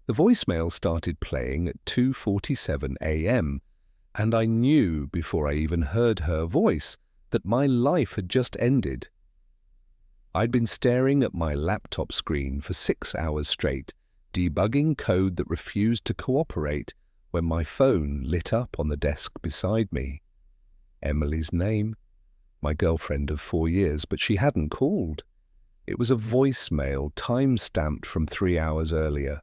The voicemail started playing at 2:47 a.m., and I knew before I even heard her voice that my life had just ended. I'd been staring at my laptop screen for 6 hours straight, debugging code that refused to cooperate, when my phone lit up on the desk beside me. Emily's name, my girlfriend of 4 years, but she hadn't called. It was a voicemail time-stamped from 3 hours earlier.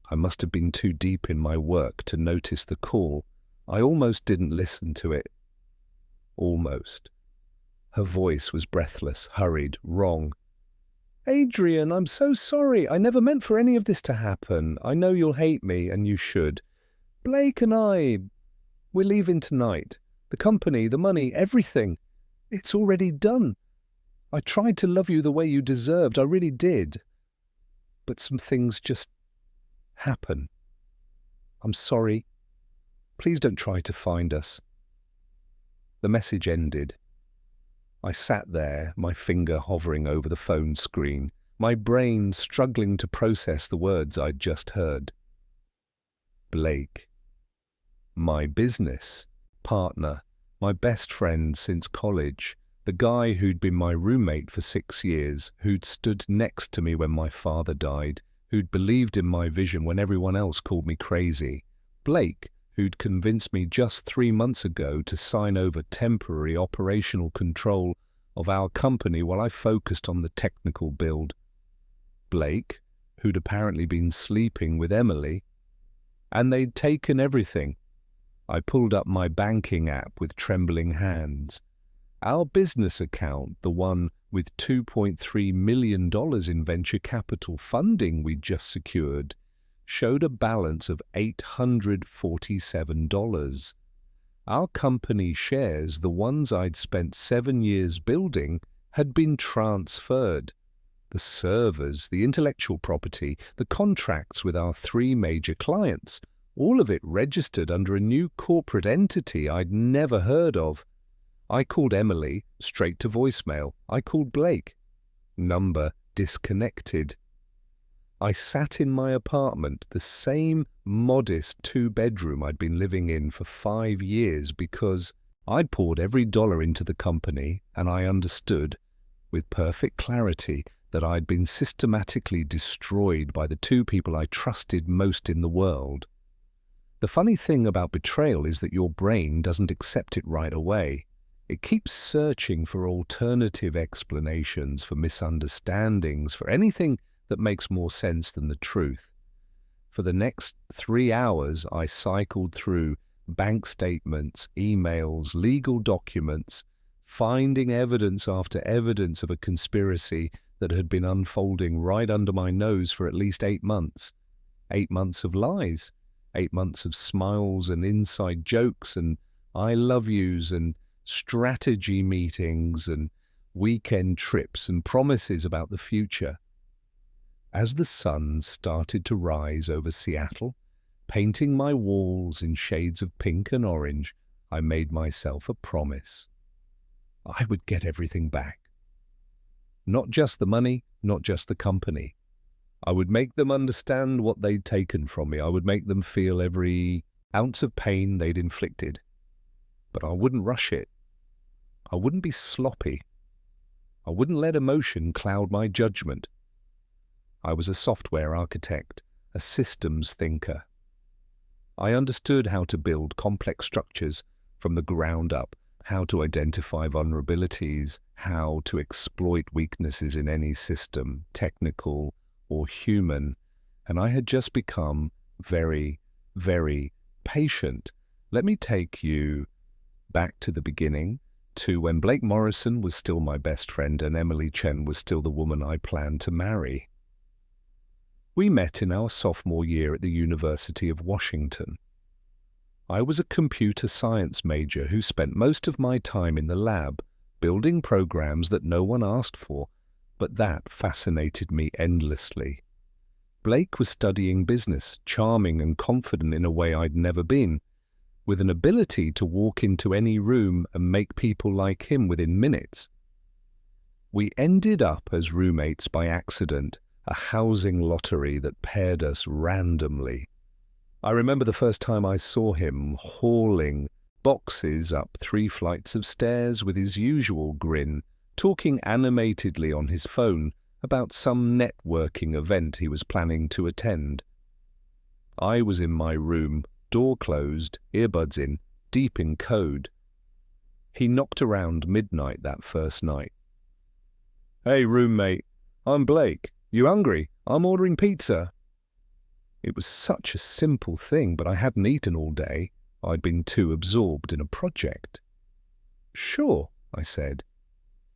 I must have been too deep in my work to notice the call. I almost didn't listen to it. Almost. Her voice was breathless, hurried, wrong. "Adrian, I'm so sorry. I never meant for any of this to happen. I know you'll hate me, and you should. Blake and we're leaving tonight. The company, the money, everything. It's already done. I tried to love you the way you deserved. I really did. But some things just happen. I'm sorry. Please don't try to find us." The message ended. I sat there, my finger hovering over the phone screen, my brain struggling to process the words I'd just heard. Blake. My business partner, my best friend since college, the guy who'd been my roommate for 6 years, who'd stood next to me when my father died, who'd believed in my vision when everyone else called me crazy. Blake, who'd convinced me just 3 months ago to sign over temporary operational control of our company while I focused on the technical build. Blake, who'd apparently been sleeping with Emily. And they'd taken everything. I pulled up my banking app with trembling hands. Our business account, the one with $2.3 million in venture capital funding we'd just secured, showed a balance of $847. Our company shares, the ones I'd spent 7 years building, had been transferred. The servers, the intellectual property, the contracts with our 3 major clients, all of it registered under a new corporate entity I'd never heard of. I called Emily, straight to voicemail. I called Blake. Number disconnected. I sat in my apartment, the same modest 2-bedroom I'd been living in for 5 years, because I'd poured every dollar into the company, and I understood, with perfect clarity, that I'd been systematically destroyed by the 2 people I trusted most in the world. The funny thing about betrayal is that your brain doesn't accept it right away. It keeps searching for alternative explanations, for misunderstandings, for anything that makes more sense than the truth. For the next 3 hours, I cycled through bank statements, emails, legal documents, finding evidence after evidence of a conspiracy that had been unfolding right under my nose for at least 8 months. 8 months of lies, 8 months of smiles and inside jokes and I love yous and strategy meetings and weekend trips and promises about the future. As the sun started to rise over Seattle, painting my walls in shades of pink and orange, I made myself a promise. I would get everything back. Not just the money, not just the company. I would make them understand what they'd taken from me. I would make them feel every ounce of pain they'd inflicted. But I wouldn't rush it. I wouldn't be sloppy. I wouldn't let emotion cloud my judgment. I was a software architect, a systems thinker. I understood how to build complex structures from the ground up, how to identify vulnerabilities, how to exploit weaknesses in any system, technical or human, and I had just become very, very patient. Let me take you back to the beginning, to when Blake Morrison was still my best friend and Emily Chen was still the woman I planned to marry. We met in our sophomore year at the University of Washington. I was a computer science major who spent most of my time in the lab, building programs that no one asked for, but that fascinated me endlessly. Blake was studying business, charming and confident in a way I'd never been, with an ability to walk into any room and make people like him within minutes. We ended up as roommates by accident, a housing lottery that paired us randomly. I remember the first time I saw him hauling boxes up 3 flights of stairs with his usual grin, talking animatedly on his phone about some networking event he was planning to attend. I was in my room, door closed, earbuds in, deep in code. He knocked around midnight that first night. "Hey, roommate, I'm Blake. You hungry? I'm ordering pizza." It was such a simple thing, but I hadn't eaten all day. I'd been too absorbed in a project. "Sure," I said.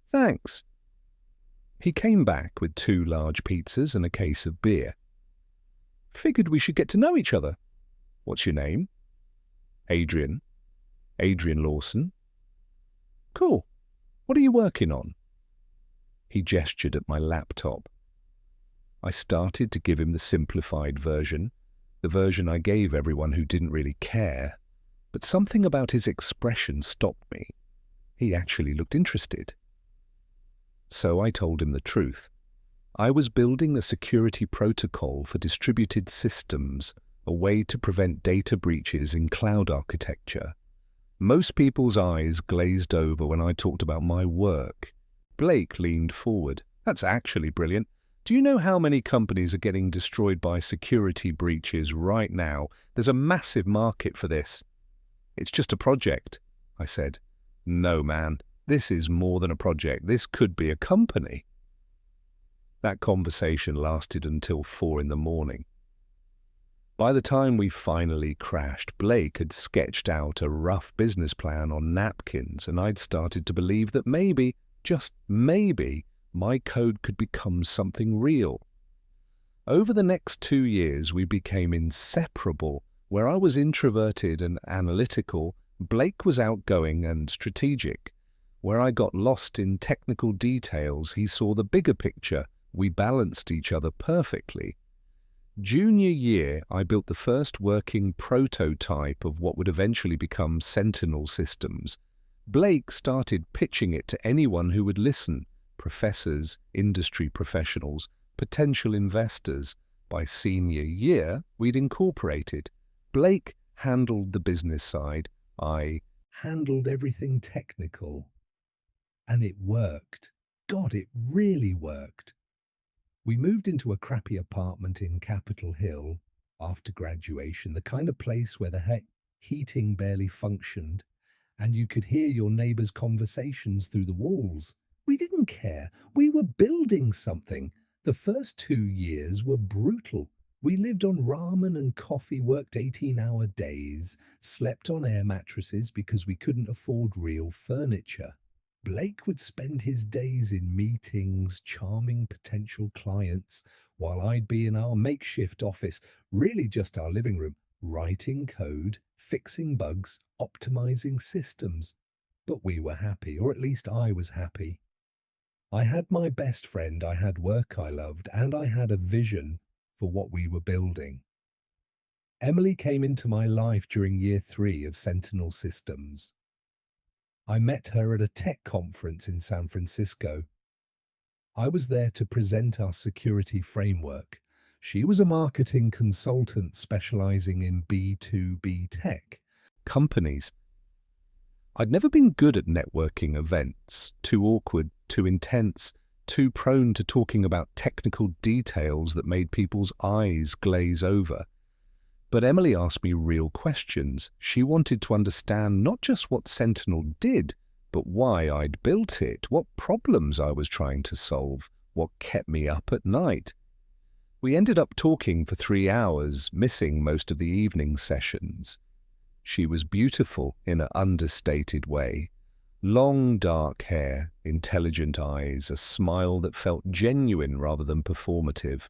"Thanks." He came back with 2 large pizzas and a case of beer. "Figured we should get to know each other. What's your name?" "Adrian. Adrian Lawson." "Cool. What are you working on?" He gestured at my laptop. I started to give him the simplified version, the version I gave everyone who didn't really care, but something about his expression stopped me. He actually looked interested. So I told him the truth. I was building a security protocol for distributed systems, a way to prevent data breaches in cloud architecture. Most people's eyes glazed over when I talked about my work. Blake leaned forward. "That's actually brilliant. Do you know how many companies are getting destroyed by security breaches right now? There's a massive market for this." "It's just a project," I said. "No, man. This is more than a project. This could be a company." That conversation lasted until 4 in the morning. By the time we finally crashed, Blake had sketched out a rough business plan on napkins, and I'd started to believe that maybe, just maybe, my code could become something real. Over the next 2 years, we became inseparable. Where I was introverted and analytical, Blake was outgoing and strategic. Where I got lost in technical details, he saw the bigger picture. We balanced each other perfectly. Junior year, I built the first working prototype of what would eventually become Sentinel Systems. Blake started pitching it to anyone who would listen: professors, industry professionals, potential investors. By senior year, we'd incorporated. Blake handled the business side. I handled everything technical. And it worked. God, it really worked. We moved into a crappy apartment in Capitol Hill after graduation, the kind of place where the heating barely functioned, and you could hear your neighbors' conversations through the walls. We didn't care. We were building something. The first 2 years were brutal. We lived on ramen and coffee, worked 18-hour days, slept on air mattresses because we couldn't afford real furniture. Blake would spend his days in meetings, charming potential clients, while I'd be in our makeshift office, really just our living room, writing code, fixing bugs, optimizing systems. But we were happy, or at least I was happy. I had my best friend, I had work I loved, and I had a vision for what we were building. Emily came into my life during year 3 of Sentinel Systems. I met her at a tech conference in San Francisco. I was there to present our security framework. She was a marketing consultant specializing in B2B tech companies. I'd never been good at networking events, too awkward, too intense, too prone to talking about technical details that made people's eyes glaze over. But Emily asked me real questions. She wanted to understand not just what Sentinel did, but why I'd built it, what problems I was trying to solve, what kept me up at night. We ended up talking for 3 hours, missing most of the evening sessions. She was beautiful in an understated way. Long dark hair, intelligent eyes, a smile that felt genuine rather than performative.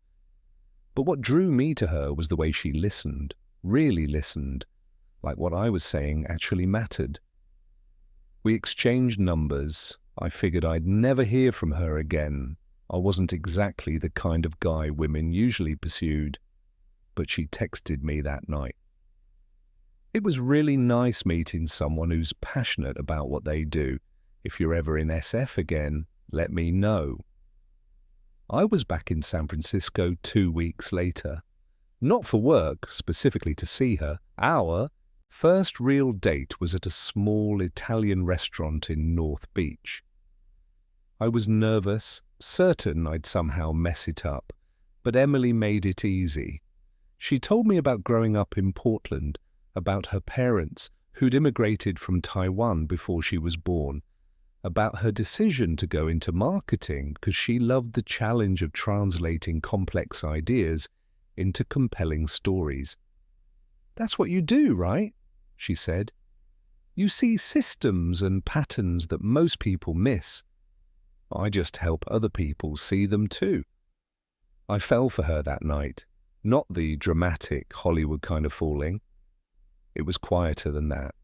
But what drew me to her was the way she listened, really listened, like what I was saying actually mattered. We exchanged numbers. I figured I'd never hear from her again. I wasn't exactly the kind of guy women usually pursued, but she texted me that night. It was really nice meeting someone who's passionate about what they do. If you're ever in SF again, let me know. I was back in San Francisco 2 weeks later. Not for work, specifically to see her. Our first real date was at a small Italian restaurant in North Beach. I was nervous, certain I'd somehow mess it up, but Emily made it easy. She told me about growing up in Portland, about her parents who'd immigrated from Taiwan before she was born, about her decision to go into marketing because she loved the challenge of translating complex ideas into compelling stories. "That's what you do, right?" she said. "You see systems and patterns that most people miss. I just help other people see them too." I fell for her that night, not the dramatic Hollywood kind of falling. It was quieter than that.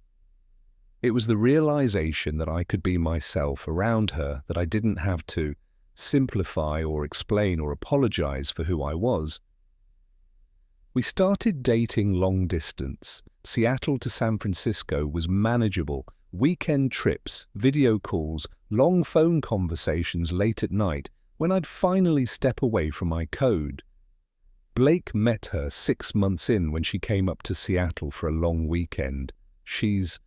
It was the realization that I could be myself around her, that I didn't have to simplify or explain or apologize for who I was. We started dating long distance. Seattle to San Francisco was manageable. Weekend trips, video calls, long phone conversations late at night when I'd finally step away from my code. Blake met her 6 months in when she came up to Seattle for a long weekend. "She's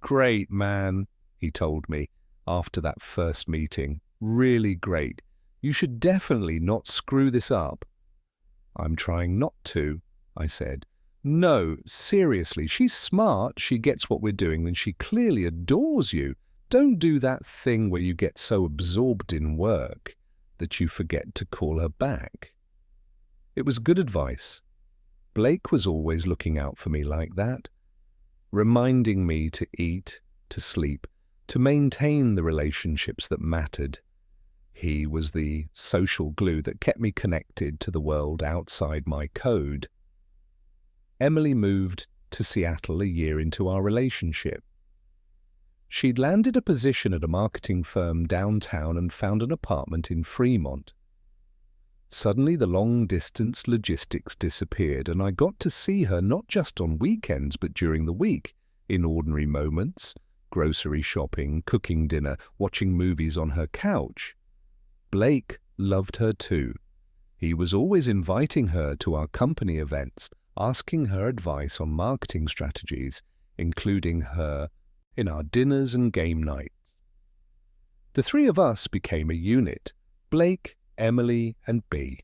great, man," he told me after that first meeting. "Really great. You should definitely not screw this up." "I'm trying not to," I said. "No, seriously, she's smart, she gets what we're doing, and she clearly adores you. Don't do that thing where you get so absorbed in work that you forget to call her back." It was good advice. Blake was always looking out for me like that, reminding me to eat, to sleep, to maintain the relationships that mattered. He was the social glue that kept me connected to the world outside my code. Emily moved to Seattle a year into our relationship. She'd landed a position at a marketing firm downtown and found an apartment in Fremont. Suddenly the long-distance logistics disappeared, and I got to see her not just on weekends but during the week, in ordinary moments, grocery shopping, cooking dinner, watching movies on her couch. Blake loved her too. He was always inviting her to our company events, asking her advice on marketing strategies, including her in our dinners and game nights. The three of us became a unit: Blake, Emily, and B.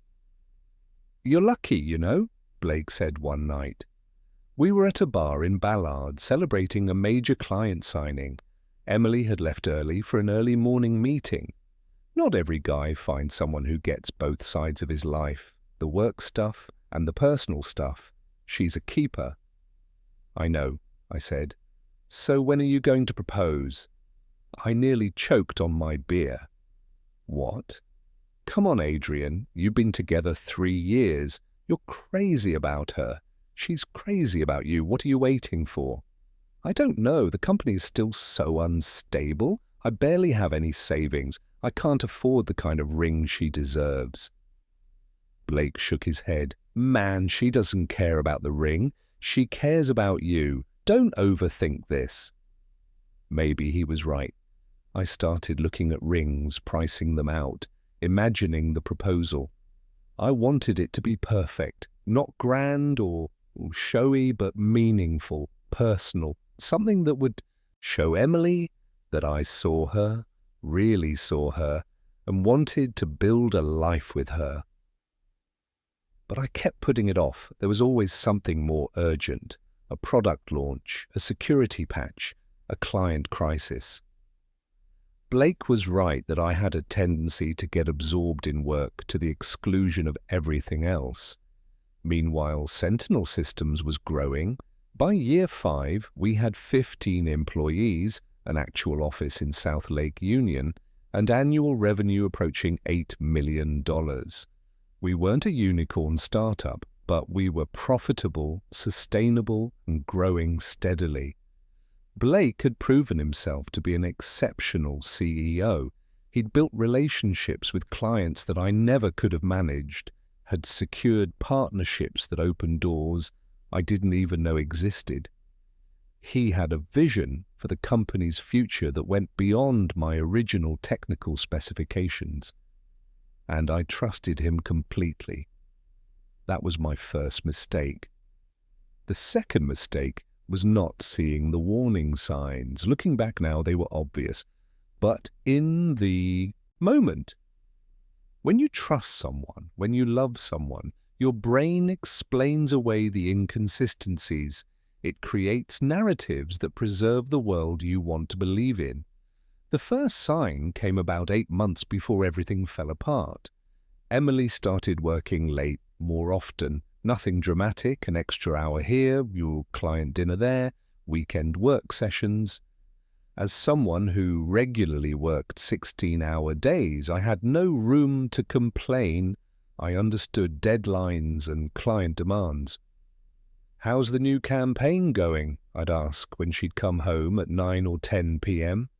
"You're lucky, you know," Blake said one night. We were at a bar in Ballard celebrating a major client signing. Emily had left early for an early morning meeting. Not every guy finds someone who gets both sides of his life, the work stuff and the personal stuff. She's a keeper. "I know," I said. "So when are you going to propose?" I nearly choked on my beer. "What? Come on, Adrian. You've been together 3 years. You're crazy about her. She's crazy about you. What are you waiting for?" "I don't know. The company is still so unstable. I barely have any savings. I can't afford the kind of ring she deserves." Blake shook his head. "Man, she doesn't care about the ring. She cares about you. Don't overthink this." Maybe he was right. I started looking at rings, pricing them out, imagining the proposal. I wanted it to be perfect, not grand or showy, but meaningful, personal, something that would show Emily that I saw her, really saw her, and wanted to build a life with her. But I kept putting it off. There was always something more urgent: a product launch, a security patch, a client crisis. Blake was right that I had a tendency to get absorbed in work to the exclusion of everything else. Meanwhile, Sentinel Systems was growing. By year 5, we had 15 employees, an actual office in South Lake Union, and annual revenue approaching $8 million. We weren't a unicorn startup, but we were profitable, sustainable, and growing steadily. Blake had proven himself to be an exceptional CEO. He'd built relationships with clients that I never could have managed, had secured partnerships that opened doors I didn't even know existed. He had a vision for the company's future that went beyond my original technical specifications. and I trusted him completely. That was my first mistake. The second mistake was not seeing the warning signs. Looking back now, they were obvious. But in the moment, when you trust someone, when you love someone, your brain explains away the inconsistencies. It creates narratives that preserve the world you want to believe in. The first sign came about 8 months before everything fell apart. Emily started working late more often. Nothing dramatic, an extra hour here, your client dinner there, weekend work sessions. As someone who regularly worked 16-hour days, I had no room to complain. I understood deadlines and client demands. "How's the new campaign going?" I'd ask when she'd come home at 9 or 10 p.m.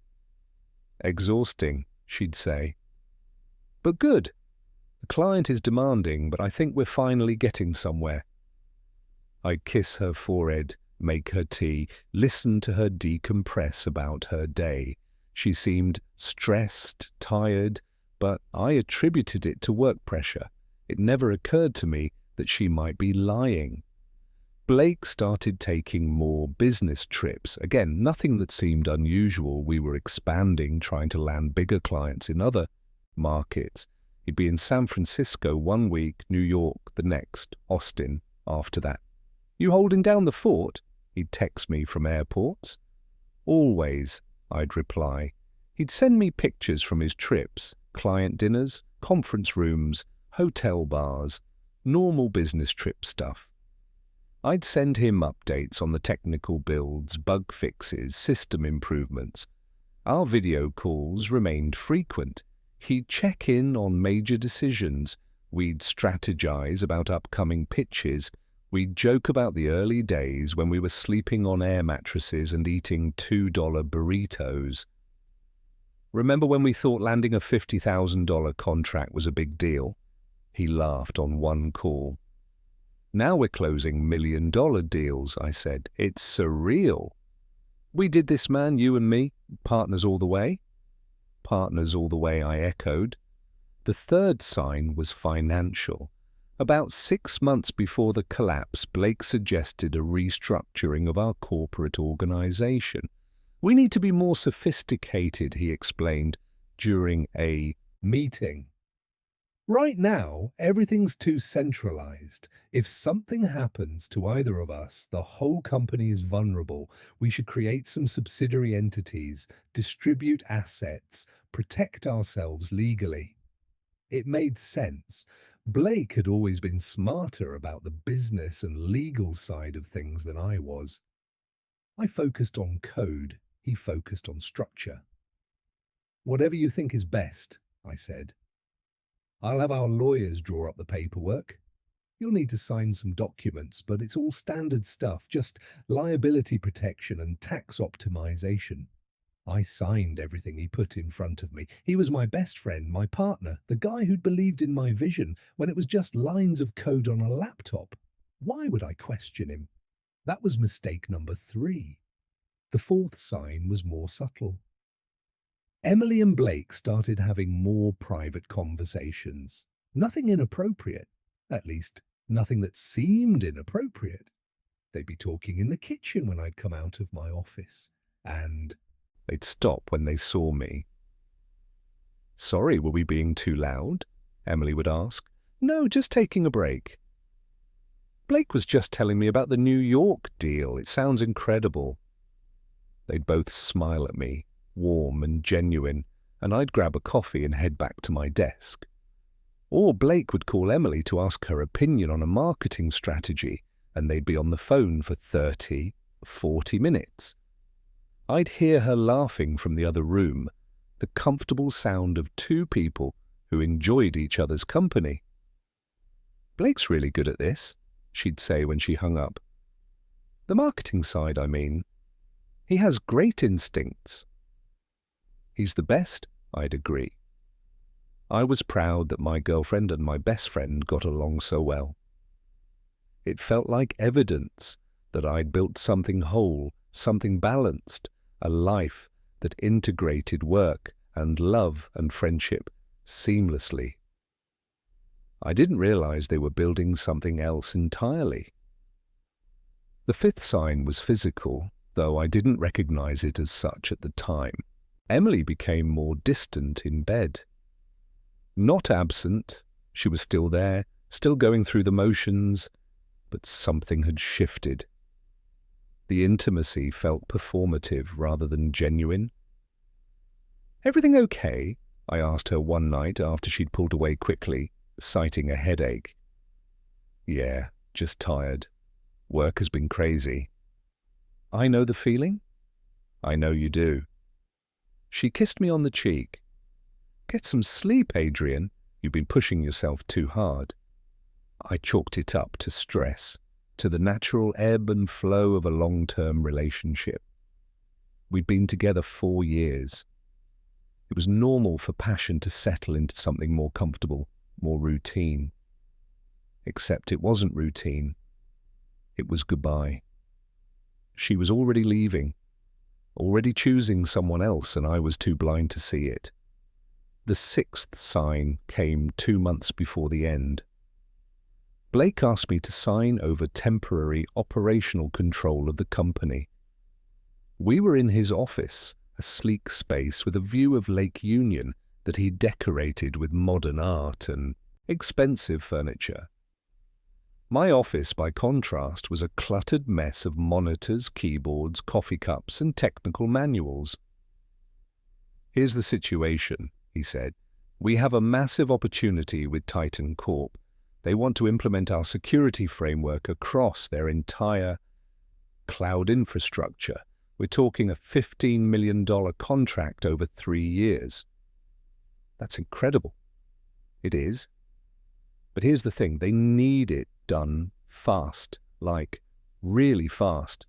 "Exhausting," she'd say. "But good. The client is demanding, but I think we're finally getting somewhere." I'd kiss her forehead, make her tea, listen to her decompress about her day. She seemed stressed, tired, but I attributed it to work pressure. It never occurred to me that she might be lying. Blake started taking more business trips. Again, nothing that seemed unusual. We were expanding, trying to land bigger clients in other markets. He'd be in San Francisco one week, New York the next, Austin after that. "You holding down the fort?" He'd text me from airports. "Always," I'd reply. He'd send me pictures from his trips, client dinners, conference rooms, hotel bars, normal business trip stuff. I'd send him updates on the technical builds, bug fixes, system improvements. Our video calls remained frequent. He'd check in on major decisions. We'd strategize about upcoming pitches. We'd joke about the early days when we were sleeping on air mattresses and eating $2 burritos. "Remember when we thought landing a $50,000 contract was a big deal?" He laughed on one call. "Now we're closing $1 million deals," I said. "It's surreal." "We did this, man, you and me, partners all the way." "Partners all the way," I echoed. The third sign was financial. About 6 months before the collapse, Blake suggested a restructuring of our corporate organization. "We need to be more sophisticated," he explained during a meeting. "Right now, everything's too centralized. If something happens to either of us, the whole company is vulnerable. We should create some subsidiary entities, distribute assets, protect ourselves legally." It made sense. Blake had always been smarter about the business and legal side of things than I was. I focused on code. He focused on structure. "Whatever you think is best," I said. "I'll have our lawyers draw up the paperwork. You'll need to sign some documents, but it's all standard stuff, just liability protection and tax optimization." I signed everything he put in front of me. He was my best friend, my partner, the guy who'd believed in my vision when it was just lines of code on a laptop. Why would I question him? That was mistake number 3. The fourth sign was more subtle. Emily and Blake started having more private conversations. Nothing inappropriate, at least nothing that seemed inappropriate. They'd be talking in the kitchen when I'd come out of my office, and they'd stop when they saw me. "Sorry, were we being too loud?" Emily would ask. "No, just taking a break." "Blake was just telling me about the New York deal. It sounds incredible." They'd both smile at me, warm and genuine, and I'd grab a coffee and head back to my desk. Or Blake would call Emily to ask her opinion on a marketing strategy, and they'd be on the phone for 30, 40 minutes. I'd hear her laughing from the other room, the comfortable sound of two people who enjoyed each other's company. "Blake's really good at this," she'd say when she hung up. "The marketing side, I mean. He has great instincts." "He's the best," I'd agree. I was proud that my girlfriend and my best friend got along so well. It felt like evidence that I'd built something whole, something balanced, a life that integrated work and love and friendship seamlessly. I didn't realize they were building something else entirely. The fifth sign was physical, though I didn't recognize it as such at the time. Emily became more distant in bed. Not absent, she was still there, still going through the motions, but something had shifted. The intimacy felt performative rather than genuine. "Everything okay?" I asked her one night after she'd pulled away quickly, citing a headache. "Yeah, just tired. Work has been crazy." "I know the feeling?" "I know you do." She kissed me on the cheek. "Get some sleep, Adrian. You've been pushing yourself too hard." I chalked it up to stress, to the natural ebb and flow of a long-term relationship. We'd been together 4 years. It was normal for passion to settle into something more comfortable, more routine. Except it wasn't routine. It was goodbye. She was already leaving, already choosing someone else, and I was too blind to see it. The sixth sign came 2 months before the end. Blake asked me to sign over temporary operational control of the company. We were in his office, a sleek space with a view of Lake Union that he decorated with modern art and expensive furniture. My office, by contrast, was a cluttered mess of monitors, keyboards, coffee cups, and technical manuals. "Here's the situation," he said. "We have a massive opportunity with Titan Corp. They want to implement our security framework across their entire cloud infrastructure. We're talking a $15 million contract over 3 years. That's incredible." It is. But here's the thing, they need it done fast, like really fast.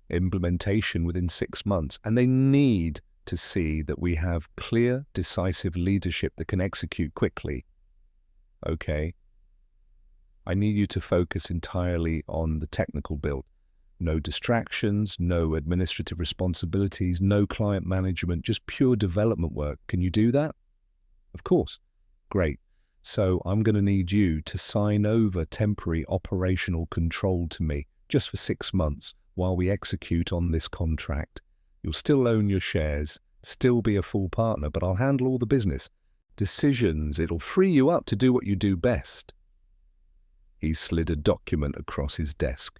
Implementation within 6 months, and they need to see that we have clear, decisive leadership that can execute quickly. Okay. I need you to focus entirely on the technical build. No distractions, no administrative responsibilities, no client management, just pure development work. Can you do that? Of course. Great. So I'm going to need you to sign over temporary operational control to me just for 6 months while we execute on this contract. You'll still own your shares, still be a full partner, but I'll handle all the business. Decisions, it'll free you up to do what you do best. He slid a document across his desk.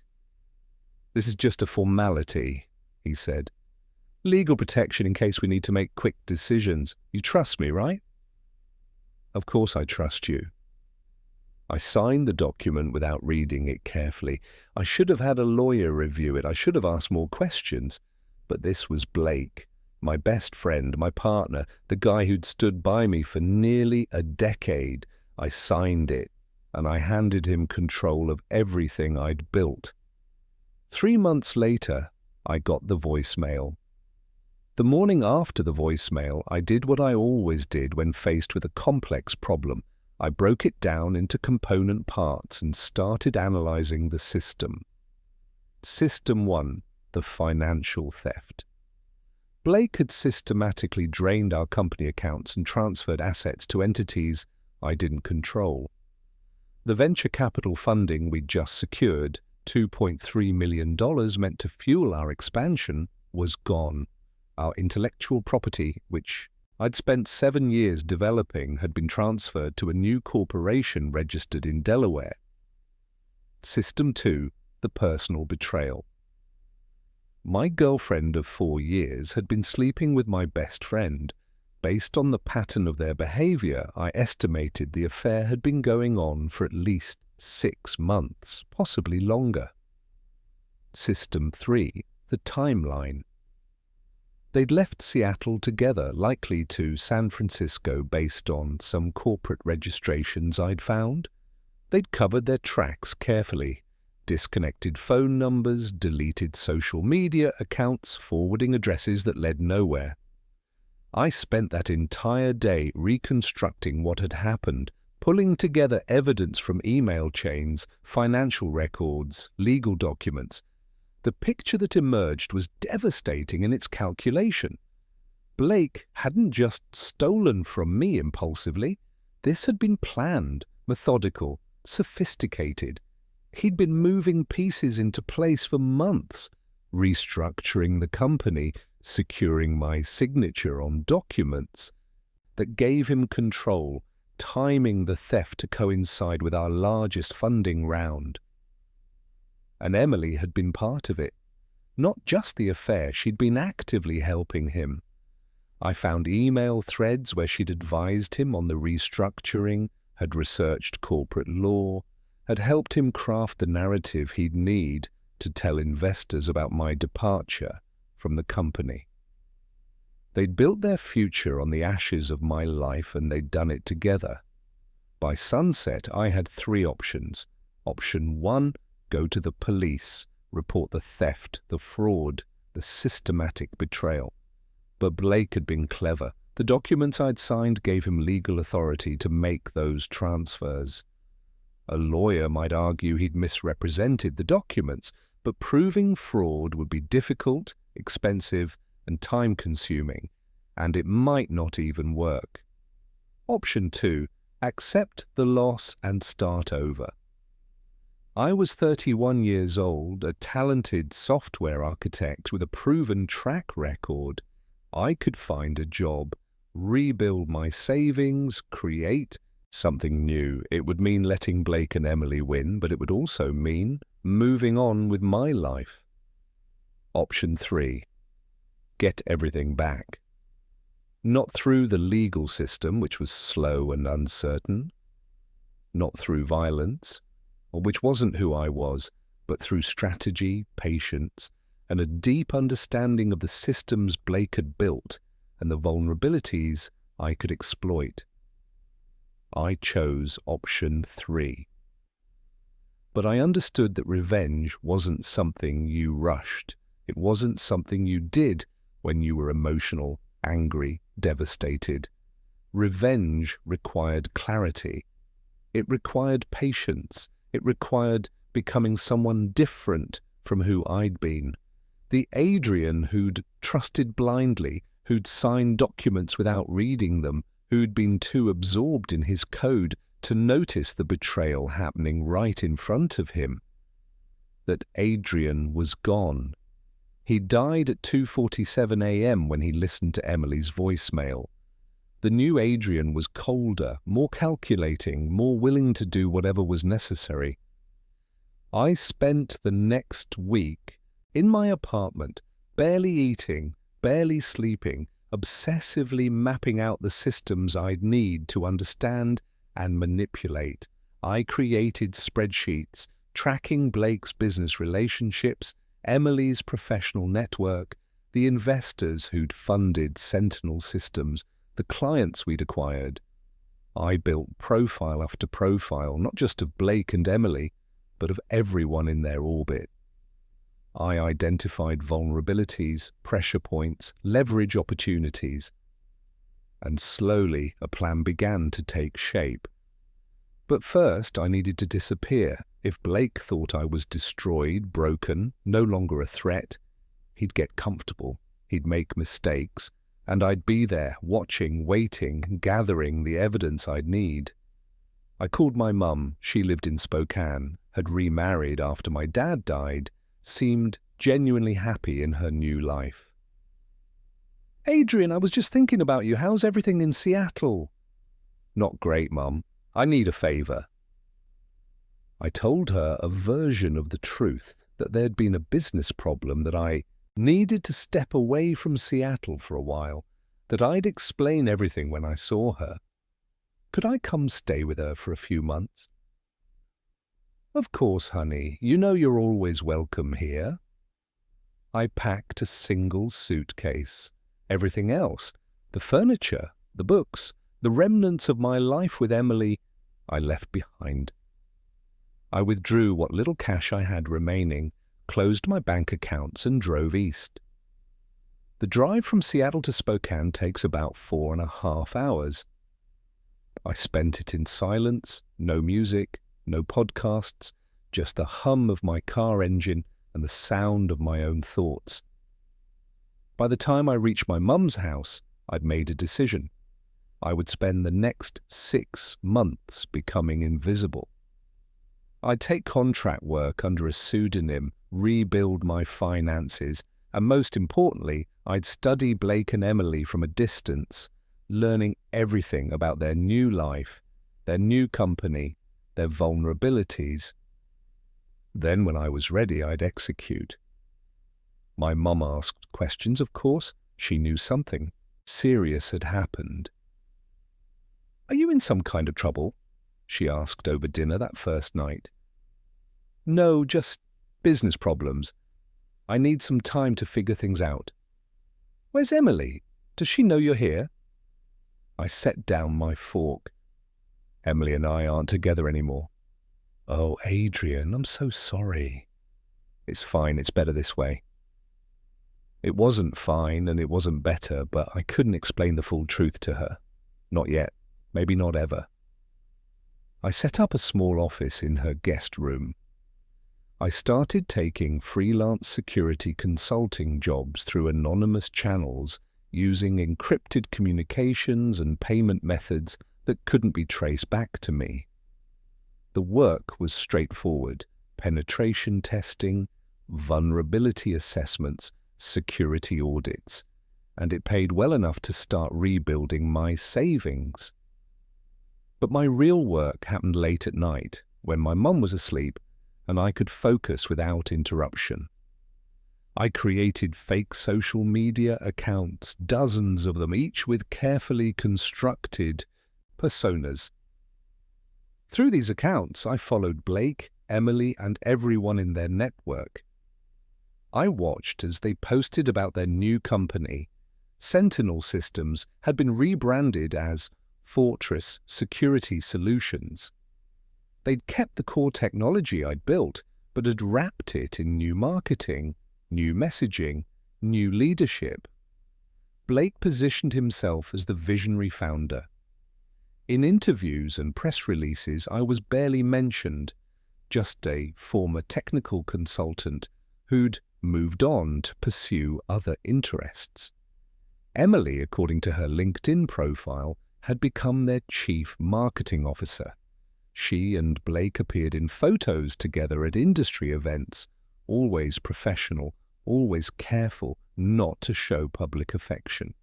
"This is just a formality," he said. "Legal protection in case we need to make quick decisions. You trust me, right?" "Of course I trust you." I signed the document without reading it carefully. I should have had a lawyer review it. I should have asked more questions. But this was Blake, my best friend, my partner, the guy who'd stood by me for nearly a decade. I signed it, and I handed him control of everything I'd built. 3 months later, I got the voicemail. The morning after the voicemail, I did what I always did when faced with a complex problem. I broke it down into component parts and started analyzing the system. System 1, the financial theft. Blake had systematically drained our company accounts and transferred assets to entities I didn't control. The venture capital funding we'd just secured, $2.3 million meant to fuel our expansion, was gone. Our intellectual property, which I'd spent 7 years developing, had been transferred to a new corporation registered in Delaware. System 2, the personal betrayal. My girlfriend of 4 years had been sleeping with my best friend. Based on the pattern of their behavior, I estimated the affair had been going on for at least 6 months, possibly longer. System 3, the timeline. They'd left Seattle together, likely to San Francisco based on some corporate registrations I'd found. They'd covered their tracks carefully, disconnected phone numbers, deleted social media accounts, forwarding addresses that led nowhere. I spent that entire day reconstructing what had happened, pulling together evidence from email chains, financial records, legal documents. The picture that emerged was devastating in its calculation. Blake hadn't just stolen from me impulsively. This had been planned, methodical, sophisticated. He'd been moving pieces into place for months, restructuring the company, securing my signature on documents that gave him control, timing the theft to coincide with our largest funding round. And Emily had been part of it. Not just the affair, she'd been actively helping him. I found email threads where she'd advised him on the restructuring, had researched corporate law, had helped him craft the narrative he'd need to tell investors about my departure from the company. They'd built their future on the ashes of my life, and they'd done it together. By sunset, I had 3 options. Option 1, go to the police, report the theft, the fraud, the systematic betrayal. But Blake had been clever. The documents I'd signed gave him legal authority to make those transfers. A lawyer might argue he'd misrepresented the documents, but proving fraud would be difficult, expensive, and time-consuming, and it might not even work. Option 2, accept the loss and start over. I was 31 years old, a talented software architect with a proven track record. I could find a job, rebuild my savings, create something new. It would mean letting Blake and Emily win, but it would also mean moving on with my life. Option 3, get everything back. Not through the legal system, which was slow and uncertain, not through violence, which wasn't who I was, but through strategy, patience, and a deep understanding of the systems Blake had built and the vulnerabilities I could exploit. I chose option 3. But I understood that revenge wasn't something you rushed. It wasn't something you did when you were emotional, angry, devastated. Revenge required clarity. It required patience. It required becoming someone different from who I'd been. The Adrian who'd trusted blindly, who'd signed documents without reading them, who'd been too absorbed in his code to notice the betrayal happening right in front of him. That Adrian was gone. He died at 2:47 a.m. when he listened to Emily's voicemail. The new Adrian was colder, more calculating, more willing to do whatever was necessary. I spent the next week in my apartment, barely eating, barely sleeping, obsessively mapping out the systems I'd need to understand and manipulate. I created spreadsheets, tracking Blake's business relationships, Emily's professional network, the investors who'd funded Sentinel Systems, the clients we'd acquired. I built profile after profile, not just of Blake and Emily, but of everyone in their orbit. I identified vulnerabilities, pressure points, leverage opportunities. And slowly a plan began to take shape. But first I needed to disappear. If Blake thought I was destroyed, broken, no longer a threat, he'd get comfortable, he'd make mistakes, and I'd be there, watching, waiting, gathering the evidence I'd need. I called my mum. She lived in Spokane, had remarried after my dad died, seemed genuinely happy in her new life. "Adrian, I was just thinking about you. How's everything in Seattle?" "Not great, Mum. I need a favor." I told her a version of the truth, that there'd been a business problem, that I needed to step away from Seattle for a while, that I'd explain everything when I saw her. Could I come stay with her for a few months? "Of course, honey. You know you're always welcome here." I packed a single suitcase. Everything else, the furniture, the books, the remnants of my life with Emily, I left behind. I withdrew what little cash I had remaining, closed my bank accounts, and drove east. The drive from Seattle to Spokane takes about 4.5 hours. I spent it in silence, no music, no podcasts, just the hum of my car engine and the sound of my own thoughts. By the time I reached my mum's house, I'd made a decision. I would spend the next 6 months becoming invisible. I'd take contract work under a pseudonym, rebuild my finances, and most importantly, I'd study Blake and Emily from a distance, learning everything about their new life, their new company, their vulnerabilities. Then when I was ready, I'd execute. My mum asked questions, of course. She knew something serious had happened. "Are you in some kind of trouble?" she asked over dinner that first night. "No, just business problems. I need some time to figure things out." "Where's Emily? Does she know you're here?" I set down my fork. "Emily and I aren't together anymore." "Oh, Adrian, I'm so sorry." "It's fine, it's better this way." It wasn't fine and it wasn't better, but I couldn't explain the full truth to her. Not yet, maybe not ever. I set up a small office in her guest room. I started taking freelance security consulting jobs through anonymous channels using encrypted communications and payment methods that couldn't be traced back to me. The work was straightforward: penetration testing, vulnerability assessments, security audits, and it paid well enough to start rebuilding my savings. But my real work happened late at night, when my mum was asleep and I could focus without interruption. I created fake social media accounts, dozens of them, each with carefully constructed personas. Through these accounts, I followed Blake, Emily, and everyone in their network. I watched as they posted about their new company. Sentinel Systems had been rebranded as Fortress Security Solutions. They'd kept the core technology I'd built, but had wrapped it in new marketing, new messaging, new leadership. Blake positioned himself as the visionary founder. In interviews and press releases, I was barely mentioned, just a former technical consultant who'd moved on to pursue other interests. Emily, according to her LinkedIn profile, had become their chief marketing officer. She and Blake appeared in photos together at industry events, always professional, always careful not to show public affection.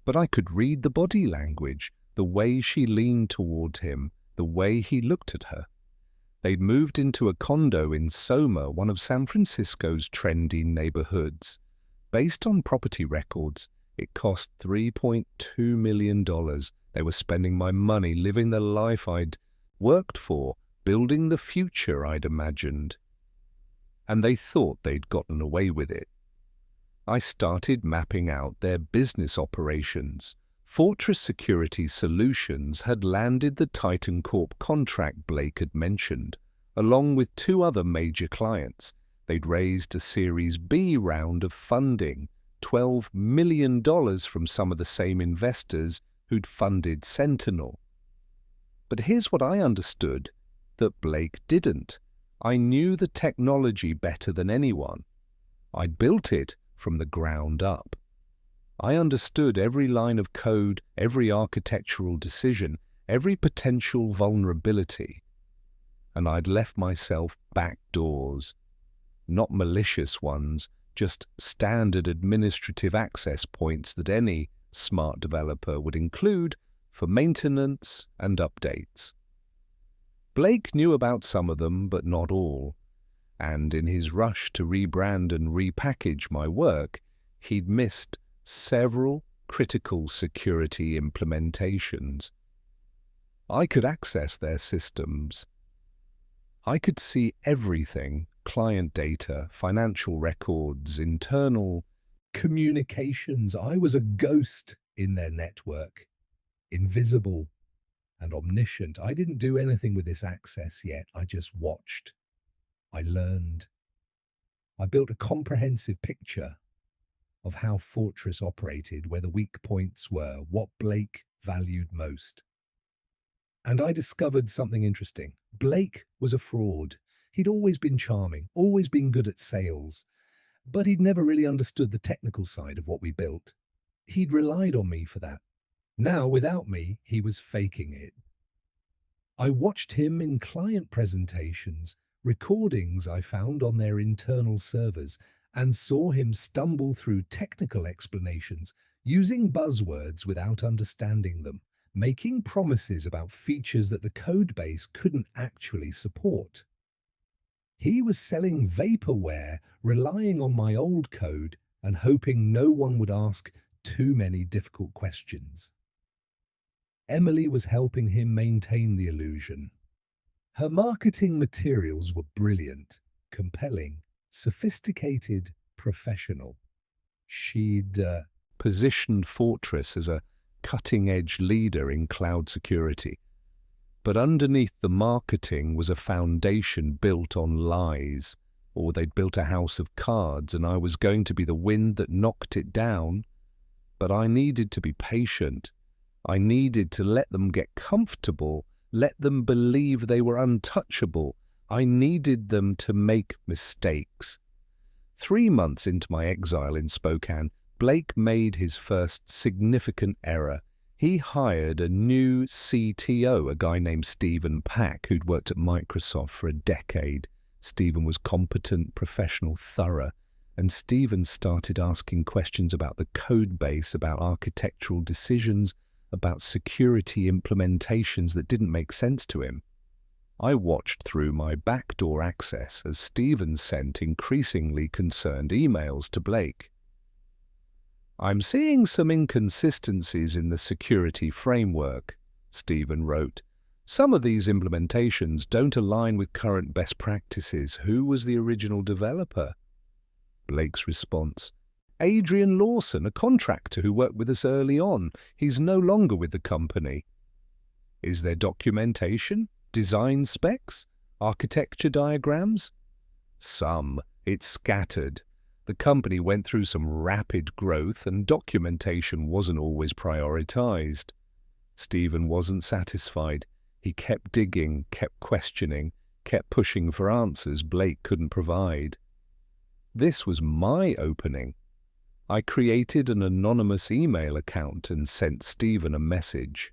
But I could read the body language, the way she leaned toward him, the way he looked at her. They'd moved into a condo in Soma, one of San Francisco's trendy neighborhoods. Based on property records, it cost $3.2 million. They were spending my money, living the life I'd worked for, building the future I'd imagined. And they thought they'd gotten away with it. I started mapping out their business operations. Fortress Security Solutions had landed the Titan Corp contract Blake had mentioned, along with 2 other major clients. They'd raised a Series B round of funding, $12 million from some of the same investors who'd funded Sentinel. But here's what I understood that Blake didn't. I knew the technology better than anyone. I'd built it from the ground up. I understood every line of code, every architectural decision, every potential vulnerability. And I'd left myself back doors. Not malicious ones, just standard administrative access points that any smart developer would include for maintenance and updates. Blake knew about some of them, but not all. And in his rush to rebrand and repackage my work, he'd missed several critical security implementations. I could access their systems. I could see everything: client data, financial records, internal communications. I was a ghost in their network, invisible and omniscient. I didn't do anything with this access yet. I just watched. I learned. I built a comprehensive picture of how Fortress operated, where the weak points were, what Blake valued most. And I discovered something interesting. Blake was a fraud. He'd always been charming, always been good at sales, but he'd never really understood the technical side of what we built. He'd relied on me for that. Now, without me, he was faking it. I watched him in client presentations, recordings I found on their internal servers, and saw him stumble through technical explanations, using buzzwords without understanding them, making promises about features that the codebase couldn't actually support. He was selling vaporware, relying on my old code and hoping no one would ask too many difficult questions. Emily was helping him maintain the illusion. Her marketing materials were brilliant, compelling, sophisticated, professional. She'd positioned Fortress as a cutting-edge leader in cloud security. But underneath the marketing was a foundation built on lies, or they'd built a house of cards and I was going to be the wind that knocked it down. But I needed to be patient. I needed to let them get comfortable, let them believe they were untouchable. I needed them to make mistakes. 3 months into my exile in Spokane, Blake made his first significant error. He hired a new CTO, a guy named Stephen Pack, who'd worked at Microsoft for a decade. Stephen was competent, professional, thorough, and Stephen started asking questions about the code base, about architectural decisions, about security implementations that didn't make sense to him. I watched through my backdoor access as Stephen sent increasingly concerned emails to Blake. "I'm seeing some inconsistencies in the security framework," Stephen wrote. "Some of these implementations don't align with current best practices. Who was the original developer?" Blake's response: "Adrian Lawson, a contractor who worked with us early on. He's no longer with the company." "Is there documentation, design specs, architecture diagrams?" "Some. It's scattered. The company went through some rapid growth and documentation wasn't always prioritized." Stephen wasn't satisfied. He kept digging, kept questioning, kept pushing for answers Blake couldn't provide. This was my opening. I created an anonymous email account and sent Stephen a message.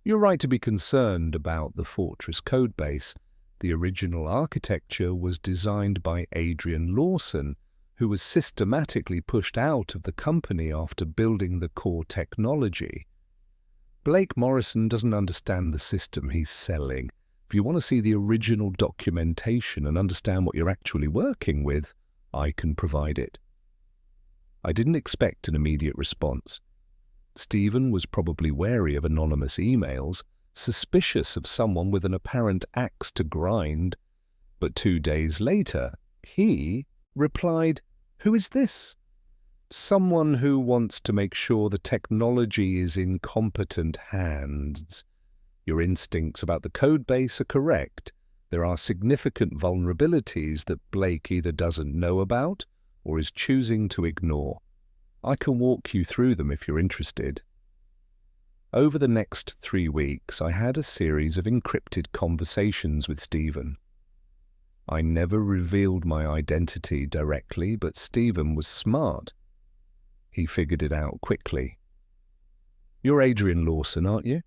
"You're right to be concerned about the Fortress codebase. The original architecture was designed by Adrian Lawson, who was systematically pushed out of the company after building the core technology. Blake Morrison doesn't understand the system he's selling. If you want to see the original documentation and understand what you're actually working with, I can provide it." I didn't expect an immediate response. Stephen was probably wary of anonymous emails, suspicious of someone with an apparent axe to grind. But 2 days later, he replied, "Who is this?" "Someone who wants to make sure the technology is in competent hands. Your instincts about the codebase are correct. There are significant vulnerabilities that Blake either doesn't know about or is choosing to ignore. I can walk you through them if you're interested." Over the next 3 weeks, I had a series of encrypted conversations with Stephen. I never revealed my identity directly, but Stephen was smart. He figured it out quickly. "You're Adrian Lawson, aren't you?"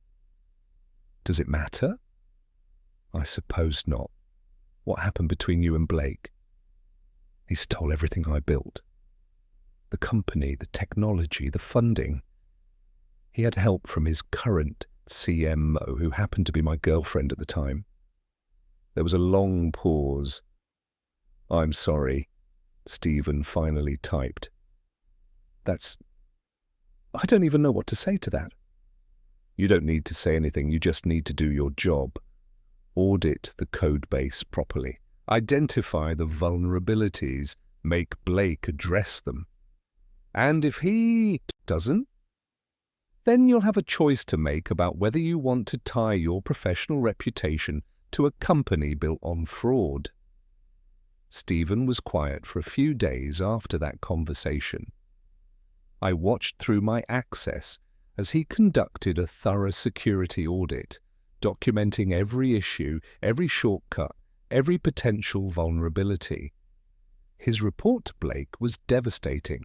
"Does it matter?" "I suppose not. What happened between you and Blake?" "He stole everything I built. The company, the technology, the funding. He had help from his current CMO, who happened to be my girlfriend at the time." There was a long pause. "I'm sorry," Stephen finally typed. I don't even know what to say to that." "You don't need to say anything, you just need to do your job. Audit the code base properly. Identify the vulnerabilities. Make Blake address them. And if he doesn't, then you'll have a choice to make about whether you want to tie your professional reputation to a company built on fraud." Stephen was quiet for a few days after that conversation. I watched through my access as he conducted a thorough security audit, documenting every issue, every shortcut, every potential vulnerability. His report to Blake was devastating.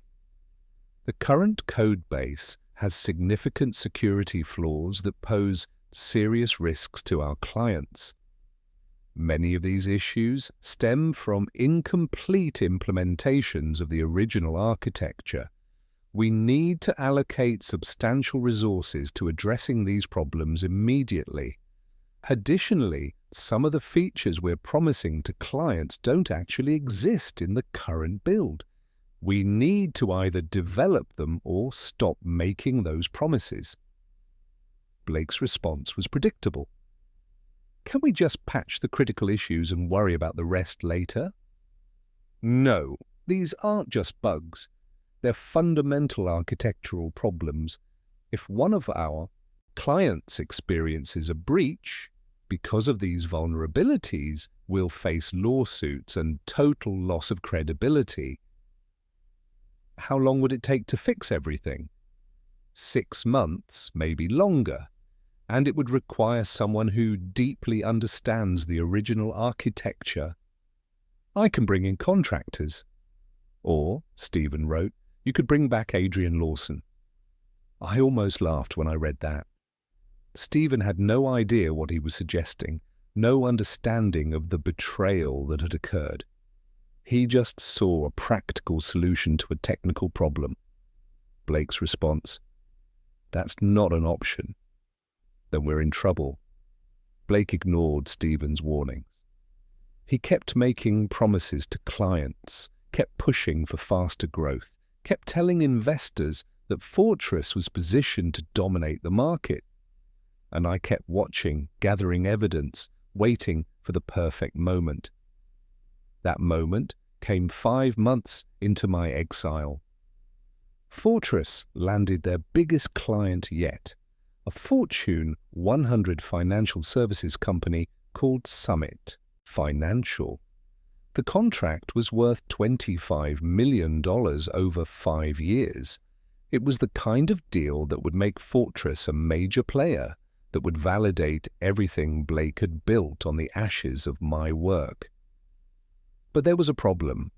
The current code base has significant security flaws that pose serious risks to our clients. Many of these issues stem from incomplete implementations of the original architecture. We need to allocate substantial resources to addressing these problems immediately. Additionally, some of the features we're promising to clients don't actually exist in the current build. We need to either develop them or stop making those promises. Blake's response was predictable. Can we just patch the critical issues and worry about the rest later? No, these aren't just bugs. They're fundamental architectural problems. If one of our clients experiences a breach, because of these vulnerabilities, we'll face lawsuits and total loss of credibility. How long would it take to fix everything? 6 months, maybe longer. And it would require someone who deeply understands the original architecture. I can bring in contractors. Or, Stephen wrote, you could bring back Adrian Lawson. I almost laughed when I read that. Stephen had no idea what he was suggesting, no understanding of the betrayal that had occurred. He just saw a practical solution to a technical problem. Blake's response, that's not an option. Then we're in trouble. Blake ignored Stephen's warnings. He kept making promises to clients, kept pushing for faster growth, kept telling investors that Fortress was positioned to dominate the market. And I kept watching, gathering evidence, waiting for the perfect moment. That moment came 5 months into my exile. Fortress landed their biggest client yet, a Fortune 100 financial services company called Summit Financial. The contract was worth $25 million over 5 years. It was the kind of deal that would make Fortress a major player, that would validate everything Blake had built on the ashes of my work. But there was a problem.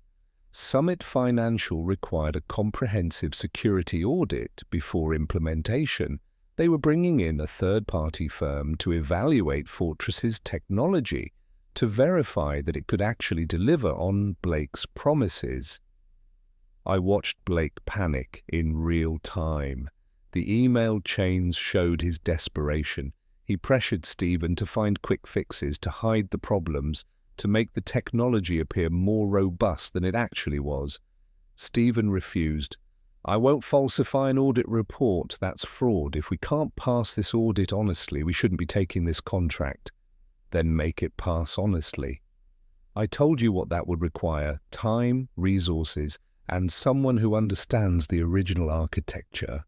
Summit Financial required a comprehensive security audit before implementation. They were bringing in a third-party firm to evaluate Fortress's technology, to verify that it could actually deliver on Blake's promises. I watched Blake panic in real time. The email chains showed his desperation. He pressured Stephen to find quick fixes, to hide the problems, to make the technology appear more robust than it actually was. Stephen refused. I won't falsify an audit report. That's fraud. If we can't pass this audit honestly, we shouldn't be taking this contract. Then make it pass honestly. I told you what that would require: time, resources, and someone who understands the original architecture.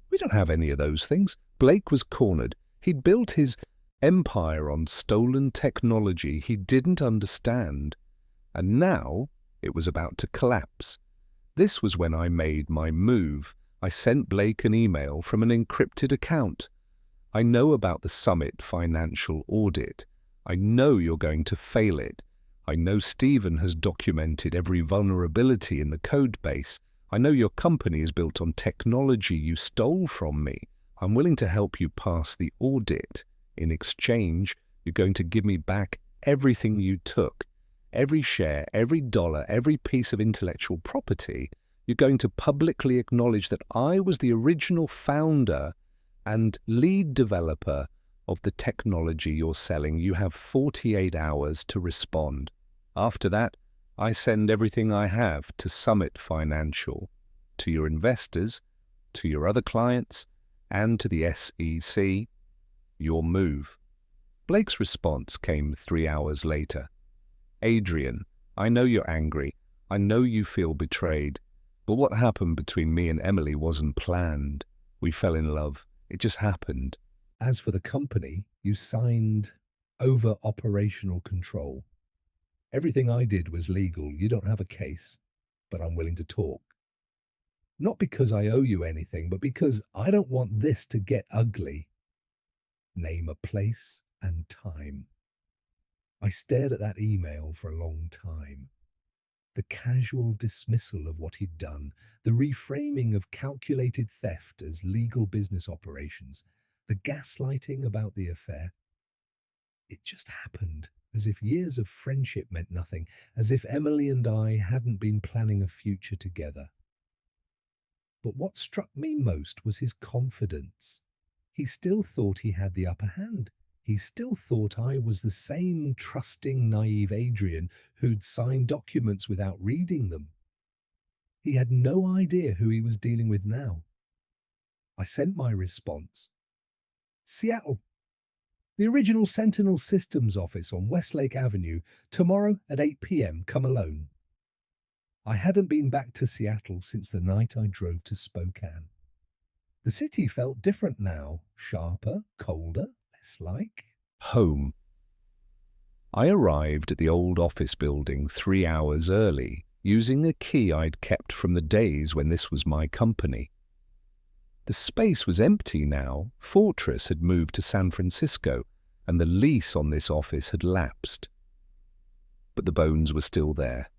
We don't have any of those things. Blake was cornered. He'd built his empire on stolen technology he didn't understand. And now it was about to collapse. This was when I made my move. I sent Blake an email from an encrypted account. I know about the Summit Financial audit. I know you're going to fail it. I know Stephen has documented every vulnerability in the code base. I know your company is built on technology you stole from me. I'm willing to help you pass the audit. In exchange, you're going to give me back everything you took. Every share, every dollar, every piece of intellectual property. You're going to publicly acknowledge that I was the original founder and lead developer of the technology you're selling. You have 48 hours to respond. After that, I send everything I have to Summit Financial, to your investors, to your other clients, and to the SEC. Your move. Blake's response came 3 hours later. Adrian, I know you're angry. I know you feel betrayed. But what happened between me and Emily wasn't planned. We fell in love. It just happened. As for the company, you signed over operational control. Everything I did was legal. You don't have a case, but I'm willing to talk. Not because I owe you anything, but because I don't want this to get ugly. Name a place and time. I stared at that email for a long time. The casual dismissal of what he'd done, the reframing of calculated theft as legal business operations, the gaslighting about the affair. It just happened, as if years of friendship meant nothing, as if Emily and I hadn't been planning a future together. But what struck me most was his confidence. He still thought he had the upper hand. He still thought I was the same trusting, naive Adrian who'd signed documents without reading them. He had no idea who he was dealing with now. I sent my response. Seattle. The original Sentinel Systems office on Westlake Avenue, tomorrow at 8 p.m. Come alone. I hadn't been back to Seattle since the night I drove to Spokane. The city felt different now, sharper, colder, less like home. I arrived at the old office building 3 hours early, using a key I'd kept from the days when this was my company. The space was empty now. Fortress had moved to San Francisco, and the lease on this office had lapsed. But the bones were still there.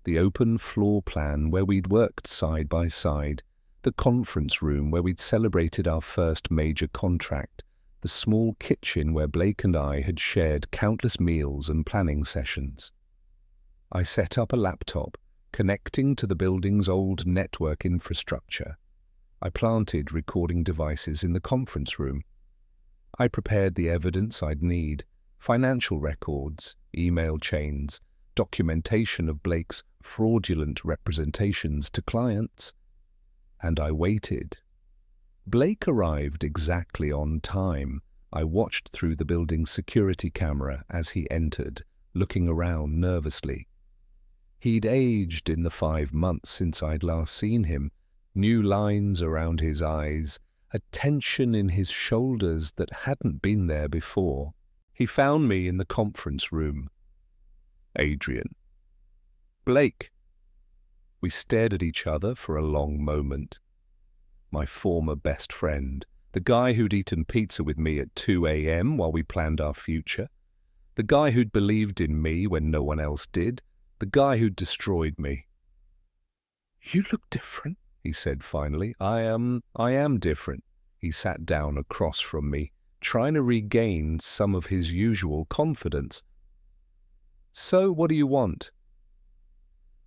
The open floor plan where we'd worked side by side, the conference room where we'd celebrated our first major contract, the small kitchen where Blake and I had shared countless meals and planning sessions. I set up a laptop, connecting to the building's old network infrastructure. I planted recording devices in the conference room. I prepared the evidence I'd need, financial records, email chains, documentation of Blake's fraudulent representations to clients, and I waited. Blake arrived exactly on time. I watched through the building's security camera as he entered, looking around nervously. He'd aged in the 5 months since I'd last seen him, new lines around his eyes, a tension in his shoulders that hadn't been there before. He found me in the conference room. Adrian. Blake. We stared at each other for a long moment. My former best friend, the guy who'd eaten pizza with me at 2 a.m. while we planned our future, the guy who'd believed in me when no one else did, the guy who'd destroyed me. You look different, he said finally. I am different. He sat down across from me, trying to regain some of his usual confidence. So, what do you want?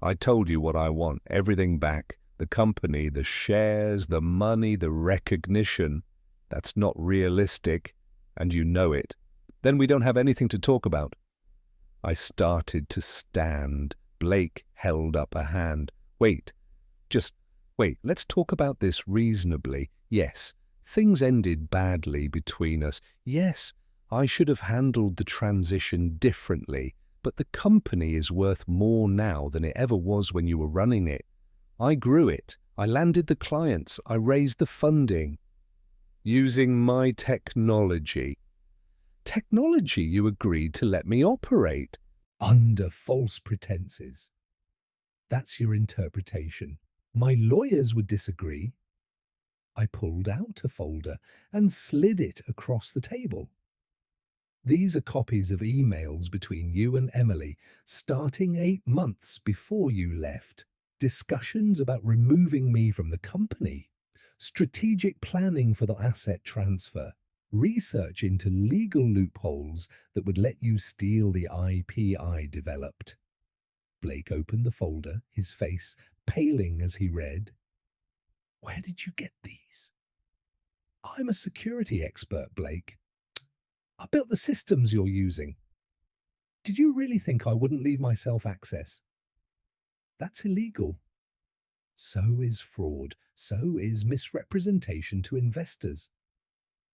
I told you what I want. Everything back. The company, the shares, the money, the recognition. That's not realistic, and you know it. Then we don't have anything to talk about. I started to stand. Blake held up a hand. Wait. Let's talk about this reasonably. Yes, things ended badly between us. Yes, I should have handled the transition differently, but the company is worth more now than it ever was when you were running it. I grew it. I landed the clients. I raised the funding. Using my technology. Technology you agreed to let me operate. Under false pretenses. That's your interpretation. My lawyers would disagree. I pulled out a folder and slid it across the table. These are copies of emails between you and Emily, starting 8 months before you left. Discussions about removing me from the company, strategic planning for the asset transfer, research into legal loopholes that would let you steal the IP I developed. Blake opened the folder, his face paling as he read. Where did you get these? I'm a security expert, Blake. I built the systems you're using. Did you really think I wouldn't leave myself access? That's illegal. So is fraud. So is misrepresentation to investors.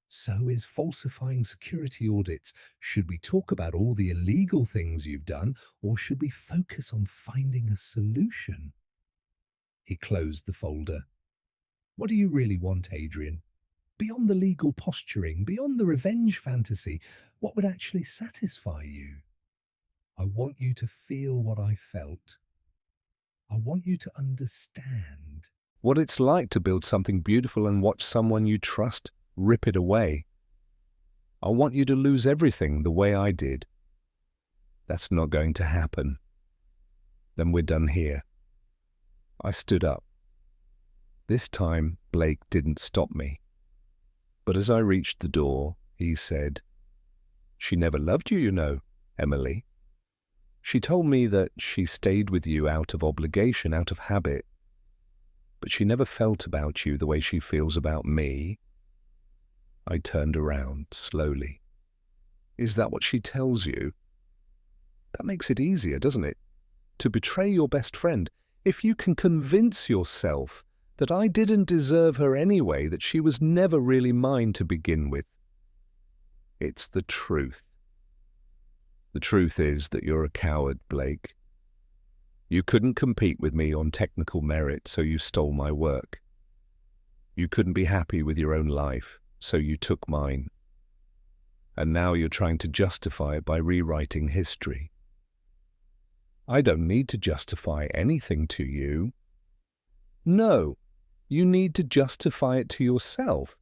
So is falsifying security audits. Should we talk about all the illegal things you've done, or should we focus on finding a solution? He closed the folder. What do you really want, Adrian? Beyond the legal posturing, beyond the revenge fantasy, what would actually satisfy you? I want you to feel what I felt. I want you to understand what it's like to build something beautiful and watch someone you trust rip it away. I want you to lose everything the way I did. That's not going to happen. Then we're done here. I stood up. This time, Blake didn't stop me. But as I reached the door, he said, "She never loved you, you know, Emily. She told me that she stayed with you out of obligation, out of habit. But she never felt about you the way she feels about me." I turned around slowly. "Is that what she tells you?" That makes it easier, doesn't it? To betray your best friend. If you can convince yourself that I didn't deserve her anyway, that she was never really mine to begin with. It's the truth. The truth is that you're a coward, Blake. You couldn't compete with me on technical merit, so you stole my work. You couldn't be happy with your own life, so you took mine. And now you're trying to justify it by rewriting history. I don't need to justify anything to you. No, you need to justify it to yourself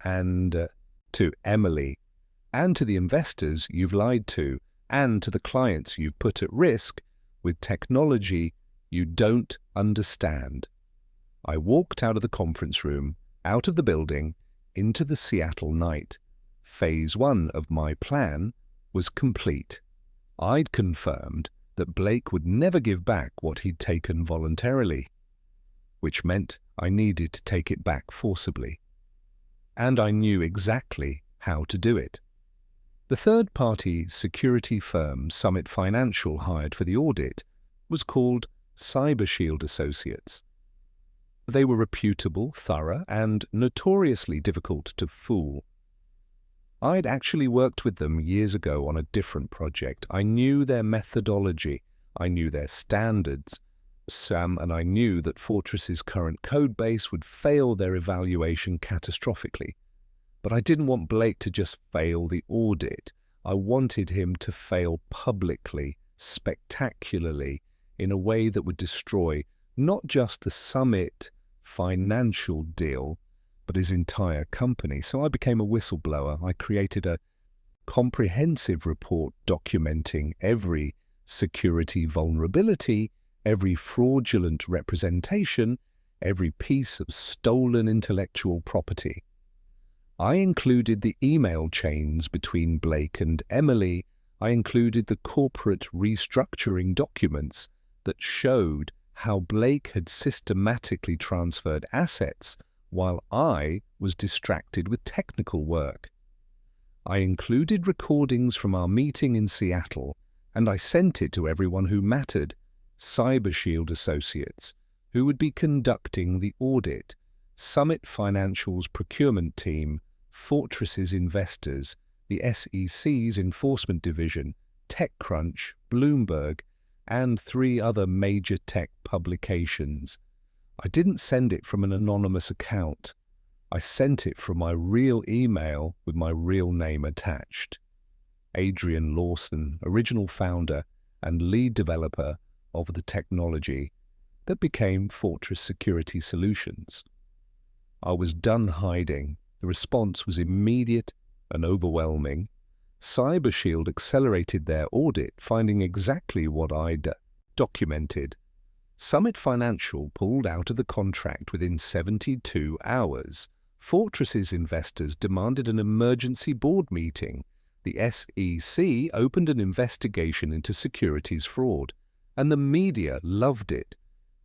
and to Emily and to the investors you've lied to and to the clients you've put at risk with technology you don't understand. I walked out of the conference room, out of the building, into the Seattle night. Phase 1 of my plan was complete. I'd confirmed that Blake would never give back what he'd taken voluntarily, which meant I needed to take it back forcibly. And I knew exactly how to do it. The third-party security firm Summit Financial hired for the audit was called CyberShield Associates. They were reputable, thorough, and notoriously difficult to fool. I'd actually worked with them years ago on a different project. I knew their methodology, I knew their standards, and I knew that Fortress's current code base would fail their evaluation catastrophically. But I didn't want Blake to just fail the audit. I wanted him to fail publicly, spectacularly, in a way that would destroy not just the Summit financial deal, but his entire company. So I became a whistleblower. I created a comprehensive report documenting every security vulnerability, every fraudulent representation, every piece of stolen intellectual property. I included the email chains between Blake and Emily. I included the corporate restructuring documents that showed how Blake had systematically transferred assets while I was distracted with technical work. I included recordings from our meeting in Seattle, and I sent it to everyone who mattered, CyberShield Associates, who would be conducting the audit, Summit Financial's procurement team, Fortress's investors, the SEC's enforcement division, TechCrunch, Bloomberg, and 3 other major tech publications. I didn't send it from an anonymous account. I sent it from my real email with my real name attached. Adrian Lawson, original founder and lead developer of the technology that became Fortress Security Solutions. I was done hiding. The response was immediate and overwhelming. CyberShield accelerated their audit, finding exactly what I'd documented. Summit Financial pulled out of the contract within 72 hours. Fortress's investors demanded an emergency board meeting. The SEC opened an investigation into securities fraud, and the media loved it.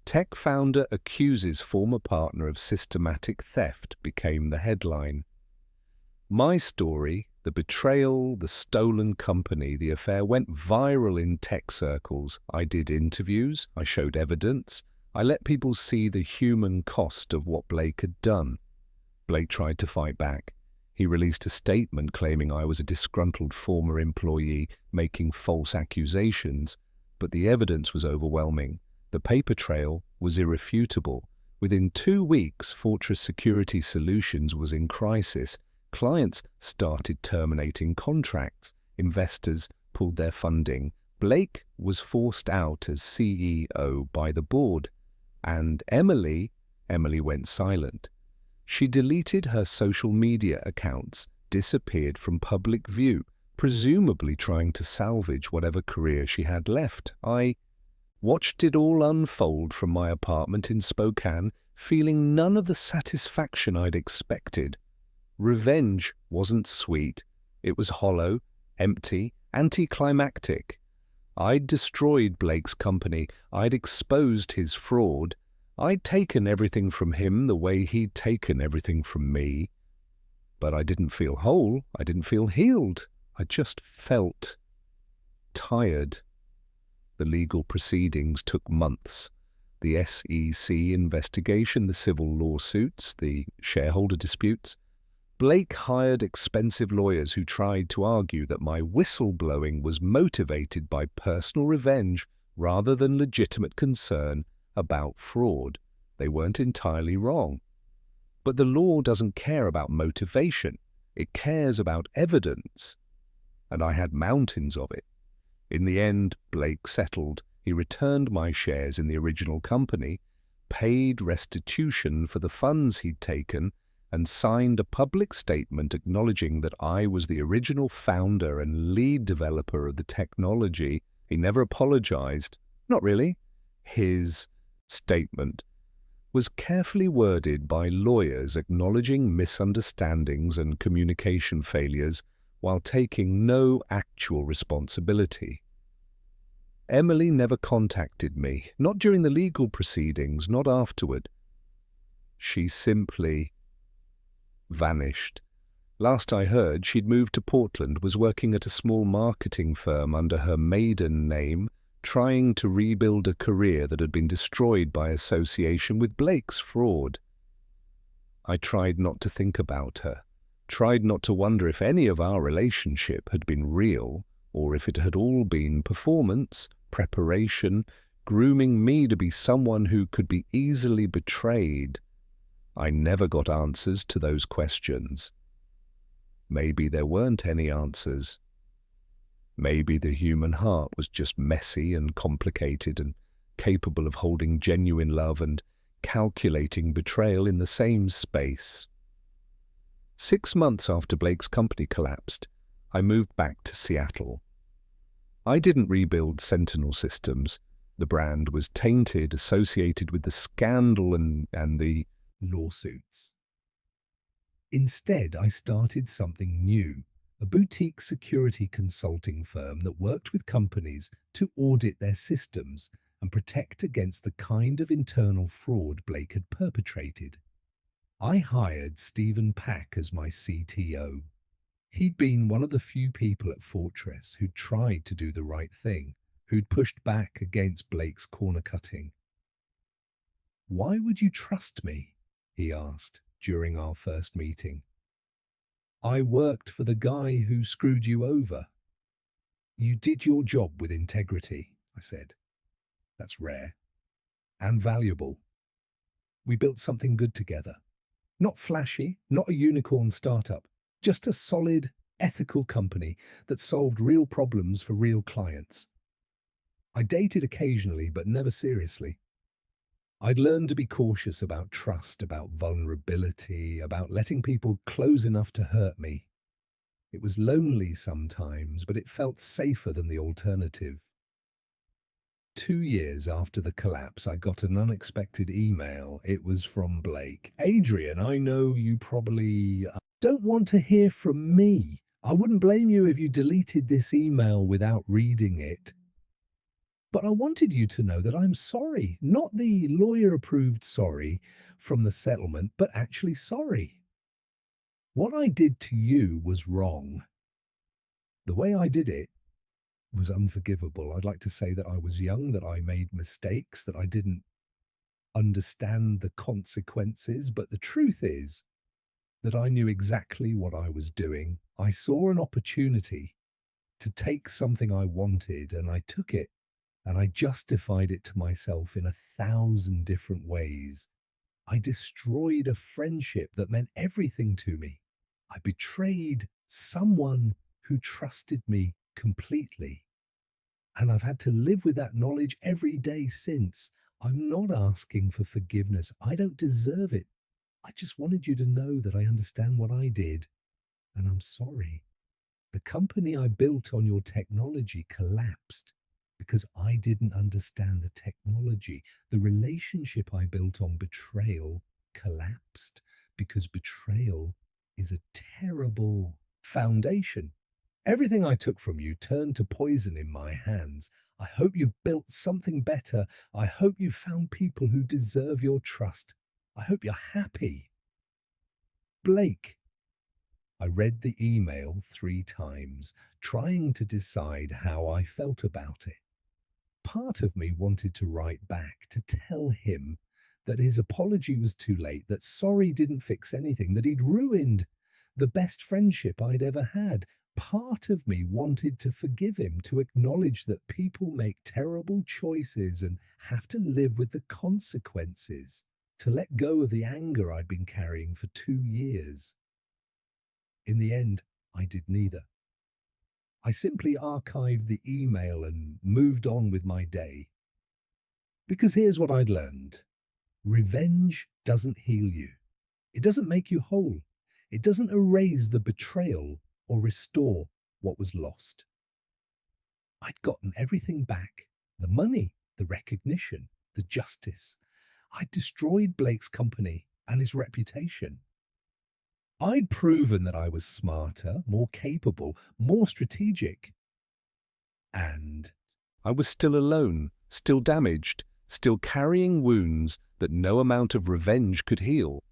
Tech founder accuses former partner of systematic theft became the headline. My story, the betrayal, the stolen company, the affair went viral in tech circles. I did interviews, I showed evidence, I let people see the human cost of what Blake had done. Blake tried to fight back. He released a statement claiming I was a disgruntled former employee making false accusations, but the evidence was overwhelming. The paper trail was irrefutable. Within 2 weeks, Fortress Security Solutions was in crisis. Clients started terminating contracts. Investors pulled their funding. Blake was forced out as CEO by the board. And Emily went silent. She deleted her social media accounts, disappeared from public view, presumably trying to salvage whatever career she had left. I Watched it all unfold from my apartment in Spokane, feeling none of the satisfaction I'd expected. Revenge wasn't sweet. It was hollow, empty, anticlimactic. I'd destroyed Blake's company. I'd exposed his fraud. I'd taken everything from him the way he'd taken everything from me. But I didn't feel whole. I didn't feel healed. I just felt tired. The legal proceedings took months. The SEC investigation, the civil lawsuits, the shareholder disputes. Blake hired expensive lawyers who tried to argue that my whistleblowing was motivated by personal revenge rather than legitimate concern about fraud. They weren't entirely wrong. But the law doesn't care about motivation. It cares about evidence. And I had mountains of it. In the end, Blake settled. He returned my shares in the original company, paid restitution for the funds he'd taken, and signed a public statement acknowledging that I was the original founder and lead developer of the technology. He never apologized. Not really. His statement was carefully worded by lawyers acknowledging misunderstandings and communication failures while taking no actual responsibility. Emily never contacted me, not during the legal proceedings, not afterward. She simply vanished. Last I heard, she'd moved to Portland, was working at a small marketing firm under her maiden name, trying to rebuild a career that had been destroyed by association with Blake's fraud. I tried not to think about her, tried not to wonder if any of our relationship had been real, or if it had all been performance, preparation, grooming me to be someone who could be easily betrayed. I never got answers to those questions. Maybe there weren't any answers. Maybe the human heart was just messy and complicated and capable of holding genuine love and calculating betrayal in the same space. 6 months after Blake's company collapsed, I moved back to Seattle. I didn't rebuild Sentinel Systems. The brand was tainted, associated with the scandal and the lawsuits. Instead, I started something new, a boutique security consulting firm that worked with companies to audit their systems and protect against the kind of internal fraud Blake had perpetrated. I hired Stephen Pack as my CTO. He'd been one of the few people at Fortress who'd tried to do the right thing, who'd pushed back against Blake's corner-cutting. "Why would you trust me?" he asked during our first meeting. "I worked for the guy who screwed you over." "You did your job with integrity," I said. "That's rare and valuable. We built something good together. Not flashy, not a unicorn startup, just a solid, ethical company that solved real problems for real clients. I dated occasionally, but never seriously. I'd learned to be cautious about trust, about vulnerability, about letting people close enough to hurt me. It was lonely sometimes, but it felt safer than the alternative. 2 years after the collapse, I got an unexpected email. It was from Blake. "Adrian, I know you probably don't want to hear from me. I wouldn't blame you if you deleted this email without reading it. But I wanted you to know that I'm sorry, not the lawyer-approved sorry from the settlement, but actually sorry. What I did to you was wrong. The way I did it was unforgivable. I'd like to say that I was young, that I made mistakes, that I didn't understand the consequences, but the truth is that I knew exactly what I was doing. I saw an opportunity to take something I wanted, and I took it. And I justified it to myself in 1,000 different ways. I destroyed a friendship that meant everything to me. I betrayed someone who trusted me completely. And I've had to live with that knowledge every day since. I'm not asking for forgiveness. I don't deserve it. I just wanted you to know that I understand what I did, and I'm sorry. The company I built on your technology collapsed. because I didn't understand the technology. The relationship I built on betrayal collapsed because betrayal is a terrible foundation. Everything I took from you turned to poison in my hands. I hope you've built something better. I hope you've found people who deserve your trust. I hope you're happy. Blake. I read the email 3 times, trying to decide how I felt about it. Part of me wanted to write back to tell him that his apology was too late, that sorry didn't fix anything, that he'd ruined the best friendship I'd ever had. Part of me wanted to forgive him, to acknowledge that people make terrible choices and have to live with the consequences, to let go of the anger I'd been carrying for 2 years. In the end, I did neither. I simply archived the email and moved on with my day. Because here's what I'd learned. Revenge doesn't heal you. It doesn't make you whole. It doesn't erase the betrayal or restore what was lost. I'd gotten everything back. The money, the recognition, the justice. I'd destroyed Blake's company and his reputation. I'd proven that I was smarter, more capable, more strategic. And I was still alone, still damaged, still carrying wounds that no amount of revenge could heal.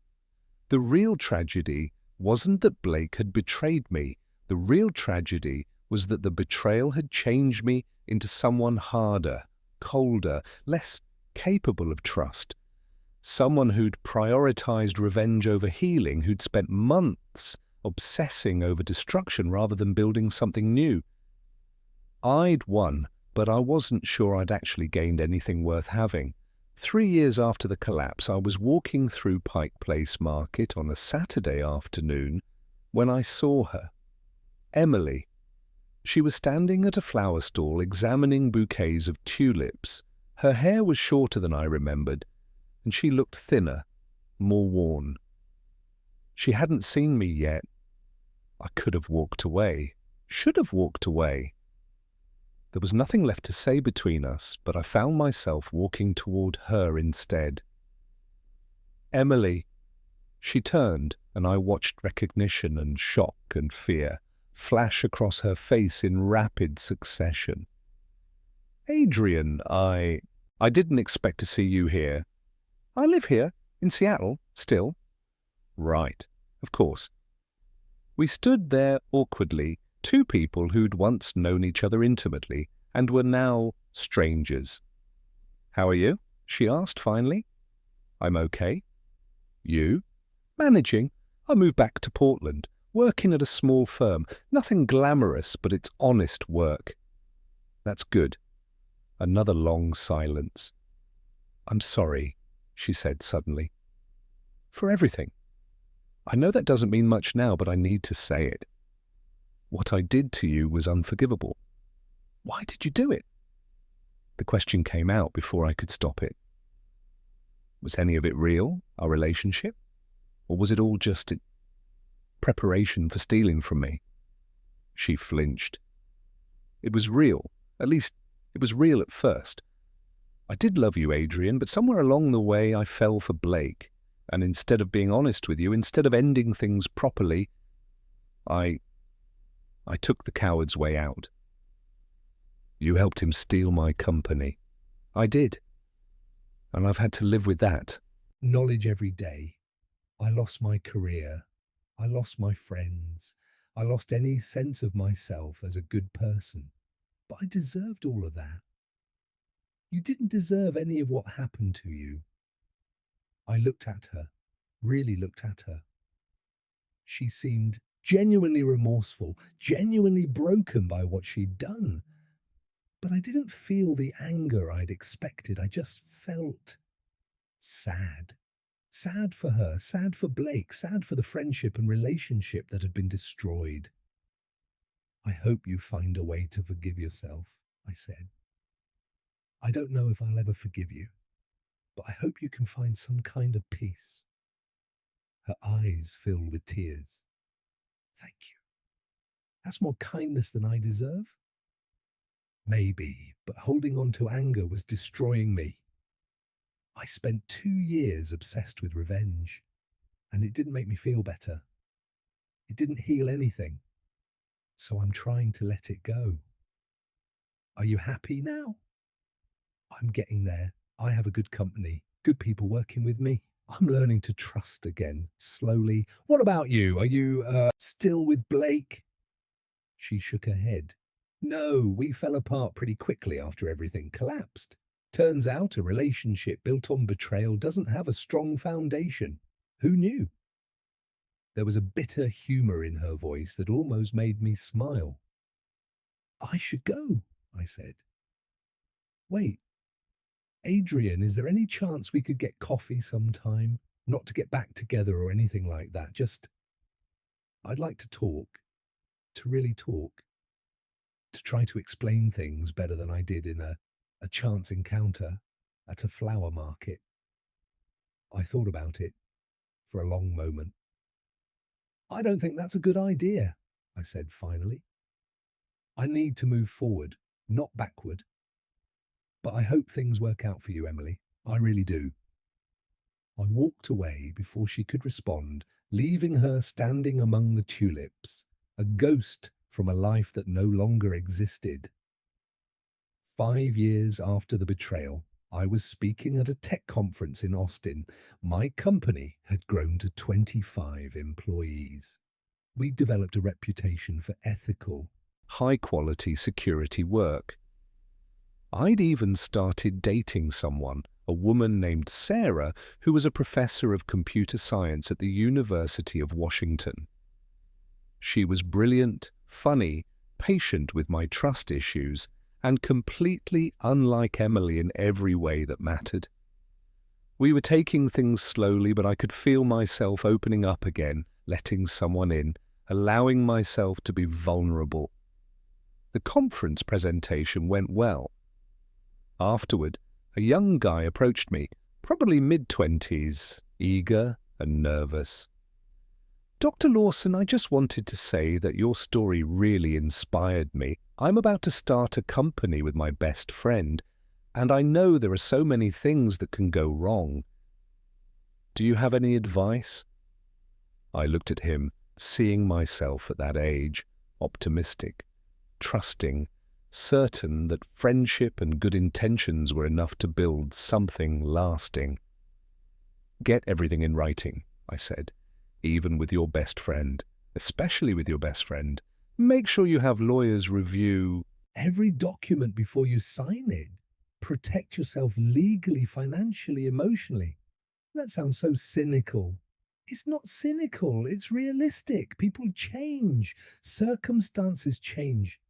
The real tragedy wasn't that Blake had betrayed me. The real tragedy was that the betrayal had changed me into someone harder, colder, less capable of trust. Someone who'd prioritized revenge over healing, who'd spent months obsessing over destruction rather than building something new. I'd won, but I wasn't sure I'd actually gained anything worth having. 3 years after the collapse, I was walking through Pike Place Market on a Saturday afternoon when I saw her. Emily. She was standing at a flower stall examining bouquets of tulips. Her hair was shorter than I remembered, and she looked thinner, more worn. She hadn't seen me yet. I could have walked away, should have walked away. There was nothing left to say between us, but I found myself walking toward her instead. Emily. She turned, and I watched recognition and shock and fear flash across her face in rapid succession. Adrian, I didn't expect to see you here. I live here, in Seattle, still. Right, of course. We stood there awkwardly, 2 people who'd once known each other intimately and were now strangers. How are you? She asked finally. I'm okay. You? Managing. I moved back to Portland, working at a small firm. Nothing glamorous, but it's honest work. That's good. Another long silence. I'm sorry, she said suddenly. For everything. I know that doesn't mean much now, but I need to say it. What I did to you was unforgivable. Why did you do it? The question came out before I could stop it. Was any of it real, our relationship? Or was it all just preparation for stealing from me? She flinched. It was real. At least, it was real at first. I did love you, Adrian, but somewhere along the way I fell for Blake. And instead of being honest with you, instead of ending things properly, I took the coward's way out. You helped him steal my company. I did. And I've had to live with that. Knowledge every day. I lost my career. I lost my friends. I lost any sense of myself as a good person. But I deserved all of that. You didn't deserve any of what happened to you. I looked at her, really looked at her. She seemed genuinely remorseful, genuinely broken by what she'd done. But I didn't feel the anger I'd expected. I just felt sad. Sad for her, sad for Blake, sad for the friendship and relationship that had been destroyed. I hope you find a way to forgive yourself, I said. I don't know if I'll ever forgive you, but I hope you can find some kind of peace. Her eyes filled with tears. Thank you. That's more kindness than I deserve. Maybe, but holding on to anger was destroying me. I spent 2 years obsessed with revenge, and it didn't make me feel better. It didn't heal anything, so I'm trying to let it go. Are you happy now? I'm getting there. I have a good company, good people working with me. I'm learning to trust again, slowly. What about you? Are you still with Blake? She shook her head. No, we fell apart pretty quickly after everything collapsed. Turns out a relationship built on betrayal doesn't have a strong foundation. Who knew? There was a bitter humor in her voice that almost made me smile. I should go, I said. Wait, Adrian, is there any chance we could get coffee sometime? Not to get back together or anything like that, just I'd like to talk, to really talk, to try to explain things better than I did in a chance encounter at a flower market. I thought about it for a long moment. I don't think that's a good idea, I said finally. I need to move forward, not backward. But I hope things work out for you, Emily. I really do. I walked away before she could respond, leaving her standing among the tulips, a ghost from a life that no longer existed. 5 years after the betrayal, I was speaking at a tech conference in Austin. My company had grown to 25 employees. We developed a reputation for ethical, high-quality security work. I'd even started dating someone, a woman named Sarah, who was a professor of computer science at the University of Washington. She was brilliant, funny, patient with my trust issues, and completely unlike Emily in every way that mattered. We were taking things slowly, but I could feel myself opening up again, letting someone in, allowing myself to be vulnerable. The conference presentation went well. Afterward, a young guy approached me, probably mid-20s, eager and nervous. Dr. Lawson, I just wanted to say that your story really inspired me. I'm about to start a company with my best friend, and I know there are so many things that can go wrong. Do you have any advice? I looked at him, seeing myself at that age, optimistic, trusting, certain that friendship and good intentions were enough to build something lasting. Get everything in writing, I said, even with your best friend, especially with your best friend. Make sure you have lawyers review every document before you sign it. Protect yourself legally, financially, emotionally. That sounds so cynical. It's not cynical, it's realistic. People change, circumstances change.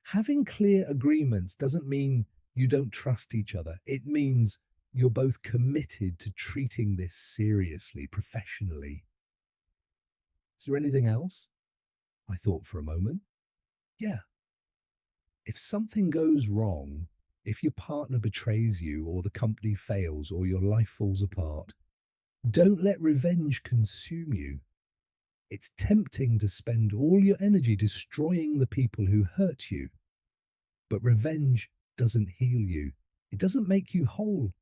Having clear agreements doesn't mean you don't trust each other. It means you're both committed to treating this seriously, professionally. Is there anything else? I thought for a moment. Yeah. If something goes wrong, if your partner betrays you or the company fails or your life falls apart, don't let revenge consume you. It's tempting to spend all your energy destroying the people who hurt you. But revenge doesn't heal you. It doesn't make you whole.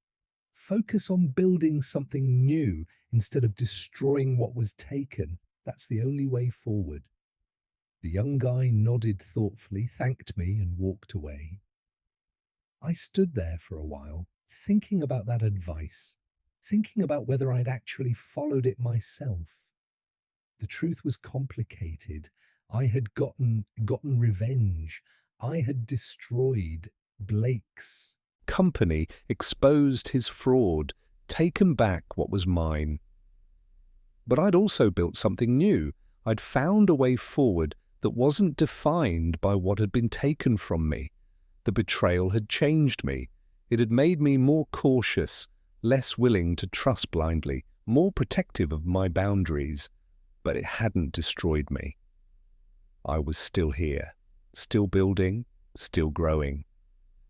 Focus on building something new instead of destroying what was taken. That's the only way forward. The young guy nodded thoughtfully, thanked me, and walked away. I stood there for a while, thinking about that advice, thinking about whether I'd actually followed it myself. The truth was complicated. I had gotten revenge. I had destroyed Blake's company, exposed his fraud, taken back what was mine. But I'd also built something new. I'd found a way forward that wasn't defined by what had been taken from me. The betrayal had changed me. It had made me more cautious, less willing to trust blindly, more protective of my boundaries. But it hadn't destroyed me. I was still here, still building, still growing.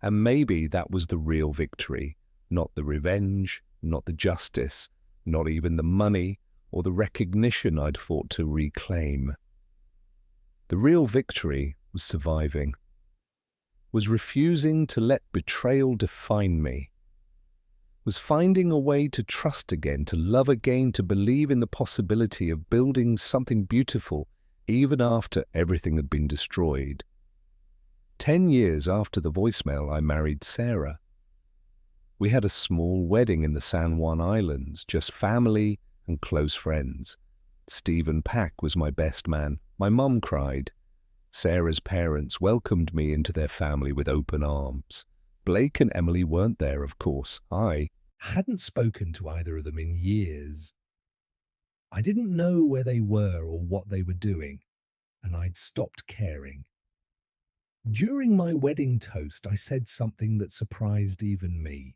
And maybe that was the real victory, not the revenge, not the justice, not even the money or the recognition I'd fought to reclaim. The real victory was surviving. was refusing to let betrayal define me, was finding a way to trust again, to love again, to believe in the possibility of building something beautiful even after everything had been destroyed. 10 years after the voicemail, I married Sarah. We had a small wedding in the San Juan Islands, just family and close friends. Stephen Pack was my best man. My mum cried. Sarah's parents welcomed me into their family with open arms. Blake and Emily weren't there, of course. I hadn't spoken to either of them in years. I didn't know where they were or what they were doing, and I'd stopped caring. During my wedding toast, I said something that surprised even me.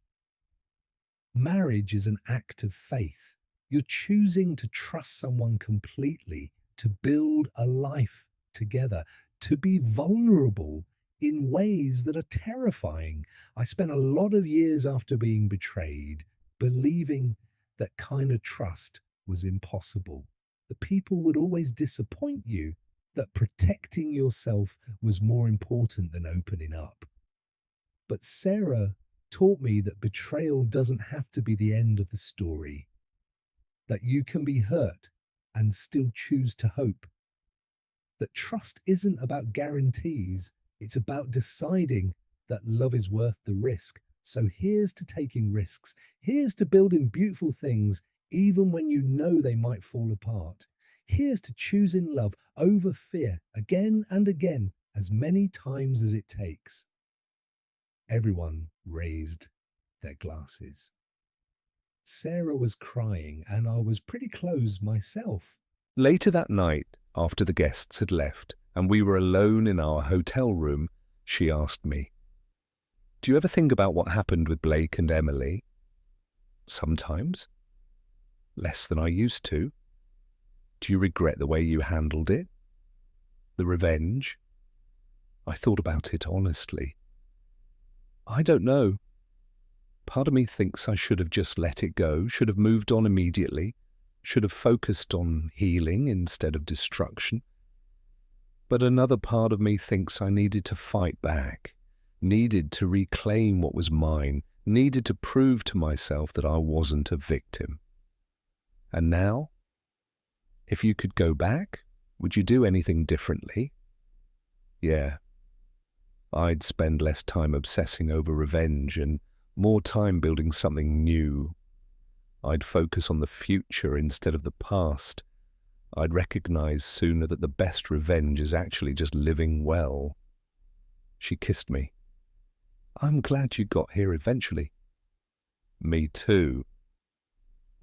Marriage is an act of faith. You're choosing to trust someone completely, to build a life together, to be vulnerable in ways that are terrifying. I spent a lot of years after being betrayed believing that kind of trust was impossible, that people would always disappoint you, that protecting yourself was more important than opening up. But Sarah taught me that betrayal doesn't have to be the end of the story, that you can be hurt and still choose to hope, that trust isn't about guarantees, it's about deciding that love is worth the risk. So here's to taking risks, here's to building beautiful things even when you know they might fall apart. Here's to choosing love over fear again and again, as many times as it takes. Everyone raised their glasses. Sarah was crying, and I was pretty close myself. Later that night, after the guests had left, and we were alone in our hotel room, she asked me, "Do you ever think about what happened with Blake and Emily?" "Sometimes. Less than I used to." "Do you regret the way you handled it? The revenge?" I thought about it honestly. I don't know. Part of me thinks I should have just let it go, should have moved on immediately, should have focused on healing instead of destruction. But another part of me thinks I needed to fight back, needed to reclaim what was mine, needed to prove to myself that I wasn't a victim. And now, if you could go back, would you do anything differently? Yeah. I'd spend less time obsessing over revenge and more time building something new. I'd focus on the future instead of the past. I'd recognize sooner that the best revenge is actually just living well. She kissed me. "I'm glad you got here eventually." "Me too."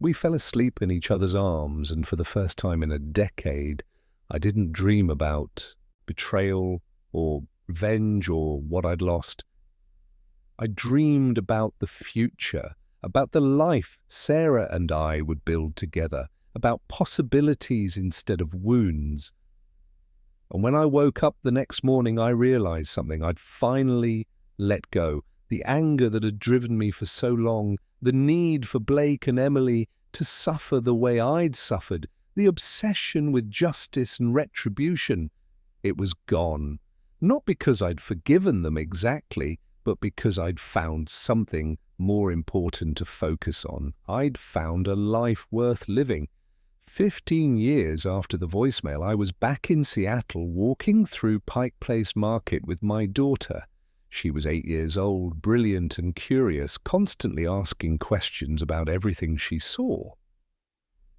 We fell asleep in each other's arms, and for the first time in a decade, I didn't dream about betrayal or revenge or what I'd lost. I dreamed about the future, about the life Sarah and I would build together, about possibilities instead of wounds. And when I woke up the next morning, I realized something. I'd finally let go. The anger that had driven me for so long, the need for Blake and Emily to suffer the way I'd suffered, the obsession with justice and retribution, it was gone. Not because I'd forgiven them exactly, but because I'd found something more important to focus on. I'd found a life worth living. 15 years after the voicemail, I was back in Seattle walking through Pike Place Market with my daughter. She was 8 years old, brilliant and curious, constantly asking questions about everything she saw.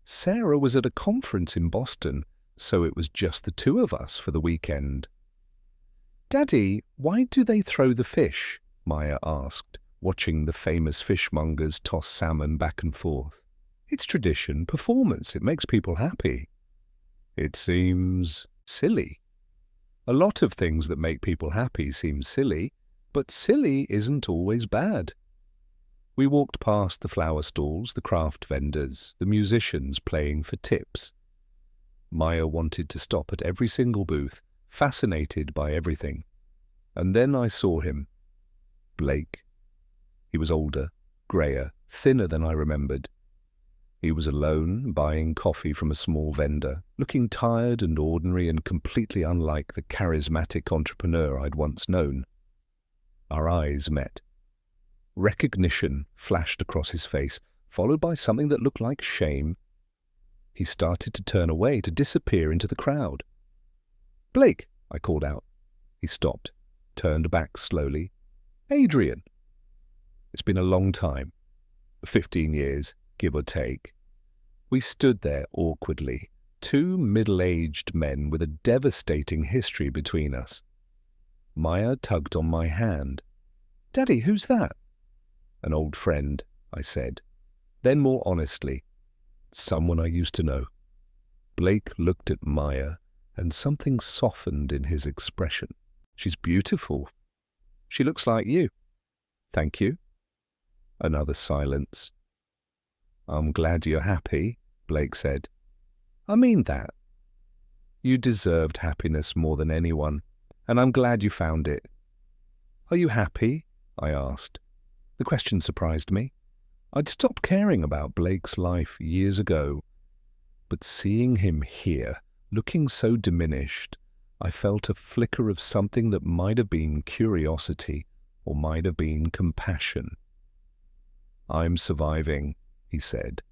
Sarah was at a conference in Boston, so it was just the two of us for the weekend. "Daddy, why do they throw the fish?" Maya asked, watching the famous fishmongers toss salmon back and forth. "It's tradition, performance, it makes people happy." "It seems silly." A lot of things that make people happy seem silly, but silly isn't always bad. We walked past the flower stalls, the craft vendors, the musicians playing for tips. Maya wanted to stop at every single booth, fascinated by everything. And then I saw him. Blake. He was older, greyer, thinner than I remembered. He was alone, buying coffee from a small vendor, looking tired and ordinary and completely unlike the charismatic entrepreneur I'd once known. Our eyes met. Recognition flashed across his face, followed by something that looked like shame. He started to turn away, to disappear into the crowd. "Blake!" I called out. He stopped, turned back slowly. "Adrian!" It's been a long time. 15 years, give or take. We stood there awkwardly, two middle-aged men with a devastating history between us. Maya tugged on my hand. "Daddy, who's that?" "An old friend," I said. Then more honestly, "Someone I used to know." Blake looked at Maya, and something softened in his expression. "She's beautiful. She looks like you." "Thank you." Another silence. "I'm glad you're happy," Blake said. "I mean that. You deserved happiness more than anyone, and I'm glad you found it." "Are you happy?" I asked. The question surprised me. I'd stopped caring about Blake's life years ago, but seeing him here, looking so diminished, I felt a flicker of something that might have been curiosity or might have been compassion. "I'm surviving," he said.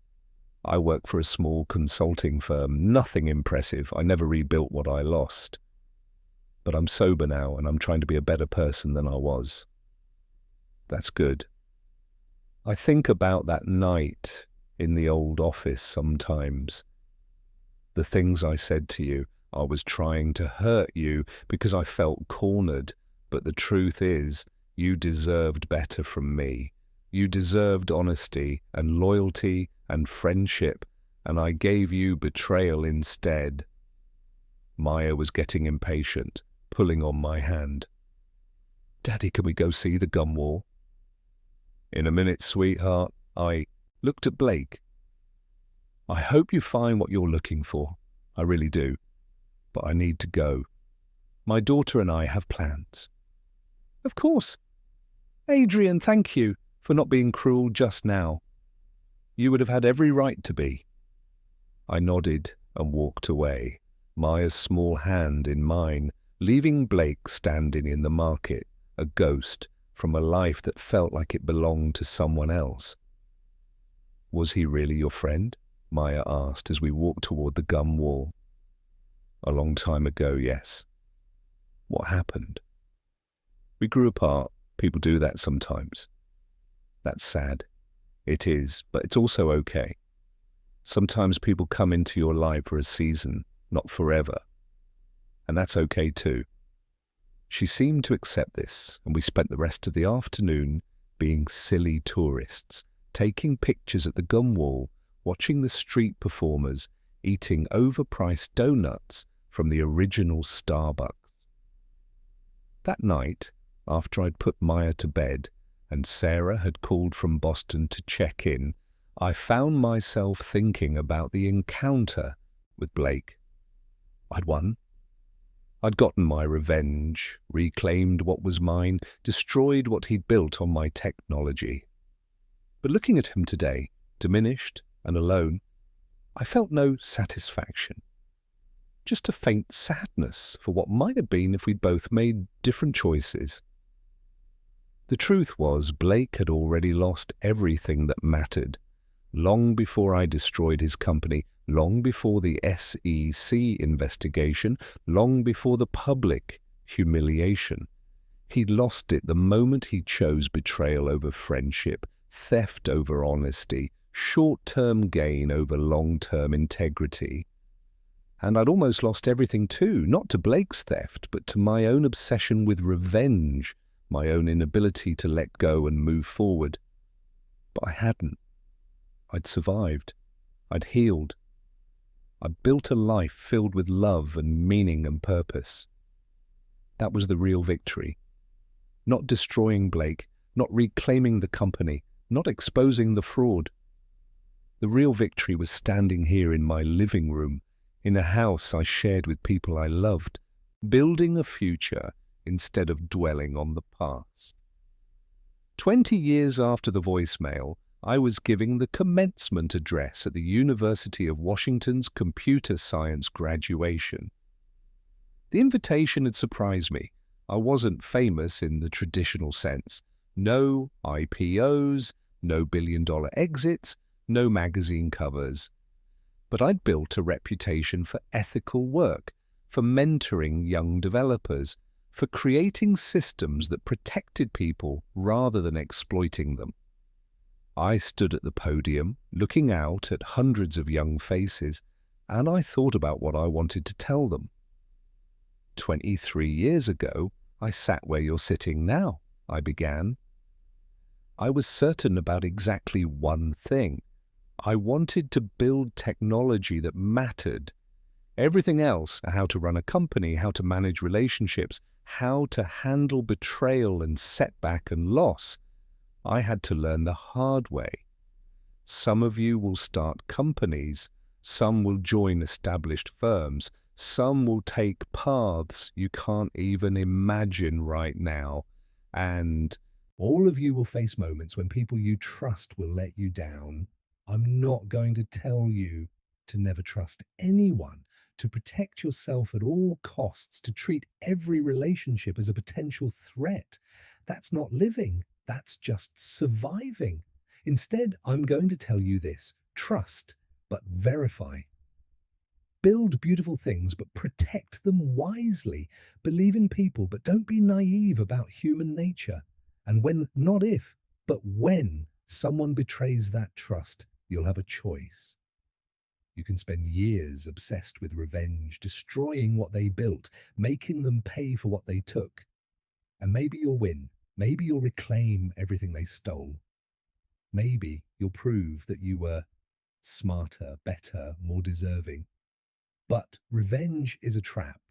"I work for a small consulting firm, nothing impressive. I never rebuilt what I lost. But I'm sober now, and I'm trying to be a better person than I was." "That's good." I think about that night in the old office sometimes. The things I said to you, I was trying to hurt you because I felt cornered, but the truth is, you deserved better from me. You deserved honesty and loyalty and friendship, and I gave you betrayal instead. Maya was getting impatient, pulling on my hand. "Daddy, can we go see the gum wall?" "In a minute, sweetheart." I looked at Blake. "I hope you find what you're looking for. I really do. But I need to go. My daughter and I have plans." "Of course. Adrian, thank you for not being cruel just now. You would have had every right to be." I nodded and walked away, Maya's small hand in mine, leaving Blake standing in the market, a ghost from a life that felt like it belonged to someone else. "Was he really your friend?" Maya asked as we walked toward the gum wall. "A long time ago, yes." "What happened?" "We grew apart. People do that sometimes." "That's sad." "It is, but it's also okay. Sometimes people come into your life for a season, not forever. And that's okay too." She seemed to accept this, and we spent the rest of the afternoon being silly tourists, taking pictures at the gum wall, watching the street performers, eating overpriced donuts from the original Starbucks. That night, after I'd put Maya to bed and Sarah had called from Boston to check in, I found myself thinking about the encounter with Blake. I'd won. I'd gotten my revenge, reclaimed what was mine, destroyed what he'd built on my technology. But looking at him today, diminished and alone, I felt no satisfaction. Just a faint sadness for what might have been if we'd both made different choices. The truth was, Blake had already lost everything that mattered, long before I destroyed his company, long before the SEC investigation, long before the public humiliation. He'd lost it the moment he chose betrayal over friendship, theft over honesty, short-term gain over long-term integrity. And I'd almost lost everything too, not to Blake's theft, but to my own obsession with revenge, my own inability to let go and move forward. But I hadn't. I'd survived. I'd healed. I'd built a life filled with love and meaning and purpose. That was the real victory. Not destroying Blake, not reclaiming the company, not exposing the fraud. The real victory was standing here in my living room, in a house I shared with people I loved, building a future instead of dwelling on the past. 20 years after the voicemail, I was giving the commencement address at the University of Washington's computer science graduation. The invitation had surprised me. I wasn't famous in the traditional sense. No IPOs, no billion-dollar exits, no magazine covers. But I'd built a reputation for ethical work, for mentoring young developers, for creating systems that protected people rather than exploiting them. I stood at the podium, looking out at hundreds of young faces, and I thought about what I wanted to tell them. 23 years ago, I sat where you're sitting now, I began. I was certain about exactly one thing. I wanted to build technology that mattered. Everything else, how to run a company, how to manage relationships, how to handle betrayal and setback and loss, I had to learn the hard way. Some of you will start companies, some will join established firms, some will take paths you can't even imagine right now, and all of you will face moments when people you trust will let you down. I'm not going to tell you to never trust anyone, to protect yourself at all costs, to treat every relationship as a potential threat. That's not living, that's just surviving. Instead, I'm going to tell you this: trust, but verify. Build beautiful things, but protect them wisely. Believe in people, but don't be naive about human nature. And when, not if, but when someone betrays that trust, you'll have a choice. You can spend years obsessed with revenge, destroying what they built, making them pay for what they took. And maybe you'll win. Maybe you'll reclaim everything they stole. Maybe you'll prove that you were smarter, better, more deserving. But revenge is a trap.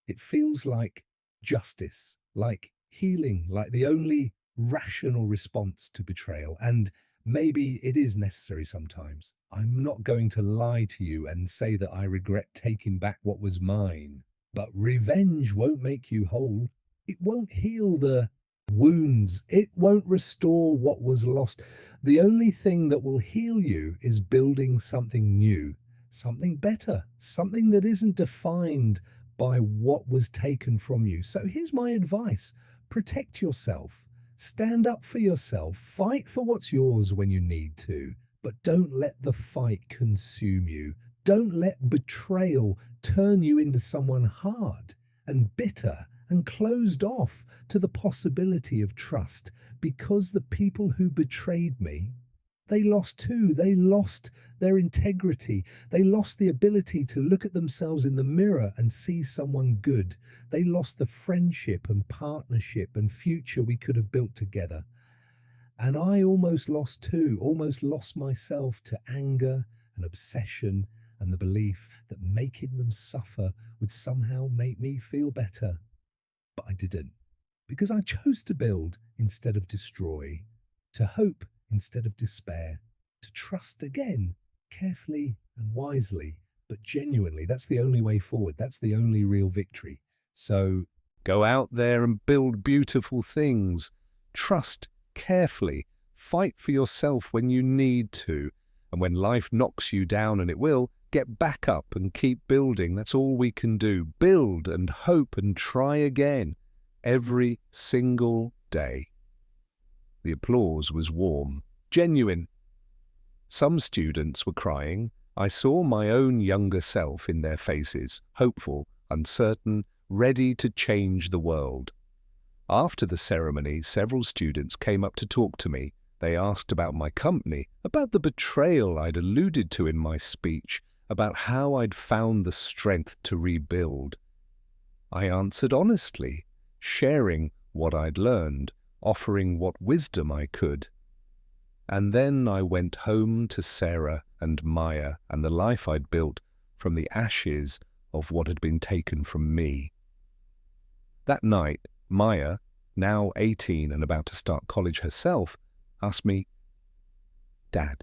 It feels like justice, like healing, like the only rational response to betrayal. And maybe it is necessary sometimes. I'm not going to lie to you and say that I regret taking back what was mine. But revenge won't make you whole. It won't heal the wounds. It won't restore what was lost. The only thing that will heal you is building something new, something better, something that isn't defined by what was taken from you. So here's my advice: protect yourself, stand up for yourself, fight for what's yours when you need to, but don't let the fight consume you. Don't let betrayal turn you into someone hard and bitter and closed off to the possibility of trust, because the people who betrayed me, they lost too. They lost their integrity. They lost the ability to look at themselves in the mirror and see someone good. They lost the friendship and partnership and future we could have built together. And I almost lost too, almost lost myself to anger and obsession and the belief that making them suffer would somehow make me feel better. But I didn't, because I chose to build instead of destroy, to hope instead of despair, to trust again, carefully and wisely, but genuinely. That's the only way forward. That's the only real victory. So go out there and build beautiful things. Trust carefully. Fight for yourself when you need to. And when life knocks you down, and it will, get back up and keep building. That's all we can do. Build and hope and try again every single day. The applause was warm, genuine. Some students were crying. I saw my own younger self in their faces, hopeful, uncertain, ready to change the world. After the ceremony, several students came up to talk to me. They asked about my company, about the betrayal I'd alluded to in my speech, about how I'd found the strength to rebuild. I answered honestly, sharing what I'd learned, offering what wisdom I could. And then I went home to Sarah and Maya and the life I'd built from the ashes of what had been taken from me. That night, Maya, now 18 and about to start college herself, asked me, "Dad,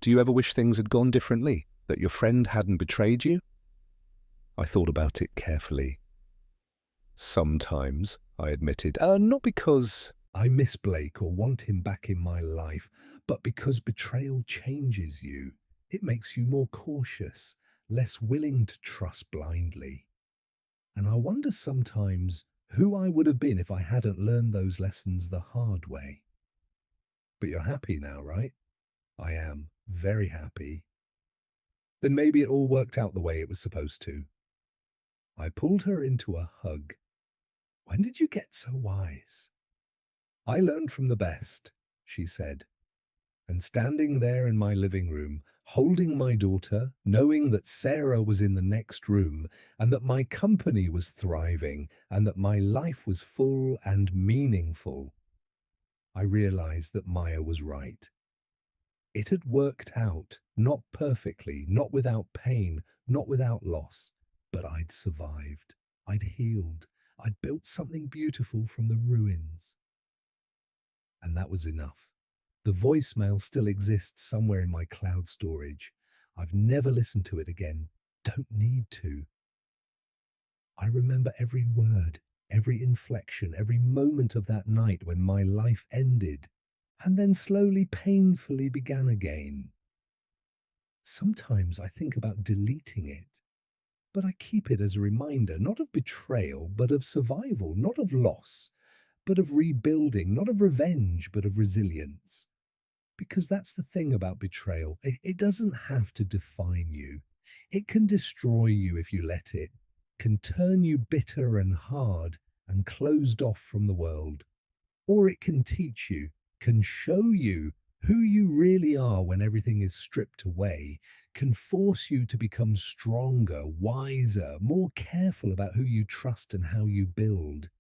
do you ever wish things had gone differently, that your friend hadn't betrayed you?" I thought about it carefully. Sometimes, I admitted, not because I miss Blake or want him back in my life, but because betrayal changes you. It makes you more cautious, less willing to trust blindly. And I wonder sometimes who I would have been if I hadn't learned those lessons the hard way. But you're happy now, right? I am very happy. Then maybe it all worked out the way it was supposed to. I pulled her into a hug. When did you get so wise? I learned from the best, she said. And standing there in my living room, holding my daughter, knowing that Sarah was in the next room, and that my company was thriving, and that my life was full and meaningful, I realized that Maya was right. It had worked out, not perfectly, not without pain, not without loss, but I'd survived. I'd healed. I'd built something beautiful from the ruins. And that was enough. The voicemail still exists somewhere in my cloud storage. I've never listened to it again. Don't need to. I remember every word, every inflection, every moment of that night when my life ended, and then slowly, painfully began again. Sometimes I think about deleting it, but I keep it as a reminder, not of betrayal, but of survival, not of loss, but of rebuilding, not of revenge, but of resilience. Because that's the thing about betrayal. It doesn't have to define you. It can destroy you if you let it, can turn you bitter and hard and closed off from the world. Or it can teach you, can show you who you really are when everything is stripped away, can force you to become stronger, wiser, more careful about who you trust and how you build.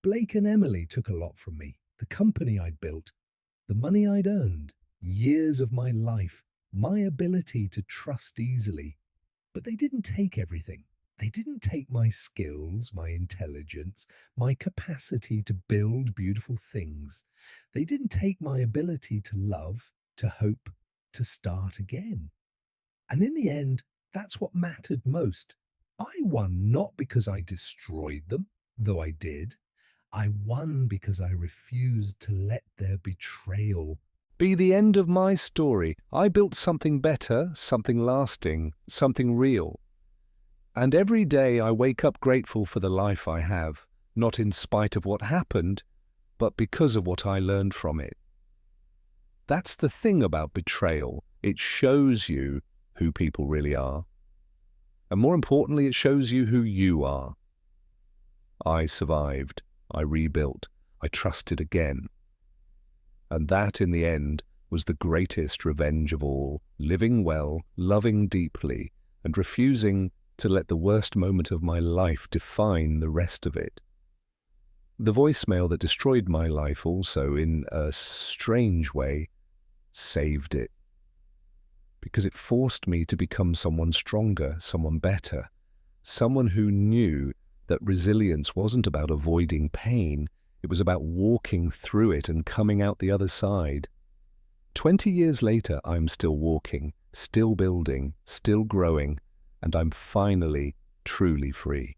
Blake and Emily took a lot from me. The company I'd built, the money I'd earned, years of my life, my ability to trust easily. But they didn't take everything. They didn't take my skills, my intelligence, my capacity to build beautiful things. They didn't take my ability to love, to hope, to start again. And in the end, that's what mattered most. I won not because I destroyed them, though I did. I won because I refused to let their betrayal be the end of my story. I built something better, something lasting, something real. And every day I wake up grateful for the life I have, not in spite of what happened, but because of what I learned from it. That's the thing about betrayal. It shows you who people really are. And more importantly, it shows you who you are. I survived. I rebuilt. I trusted again. And that, in the end, was the greatest revenge of all, living well, loving deeply, and refusing to let the worst moment of my life define the rest of it. The voicemail that destroyed my life also, in a strange way, saved it. Because it forced me to become someone stronger, someone better, someone who knew that resilience wasn't about avoiding pain, it was about walking through it and coming out the other side. 20 years later, I'm still walking, still building, still growing, and I'm finally truly free.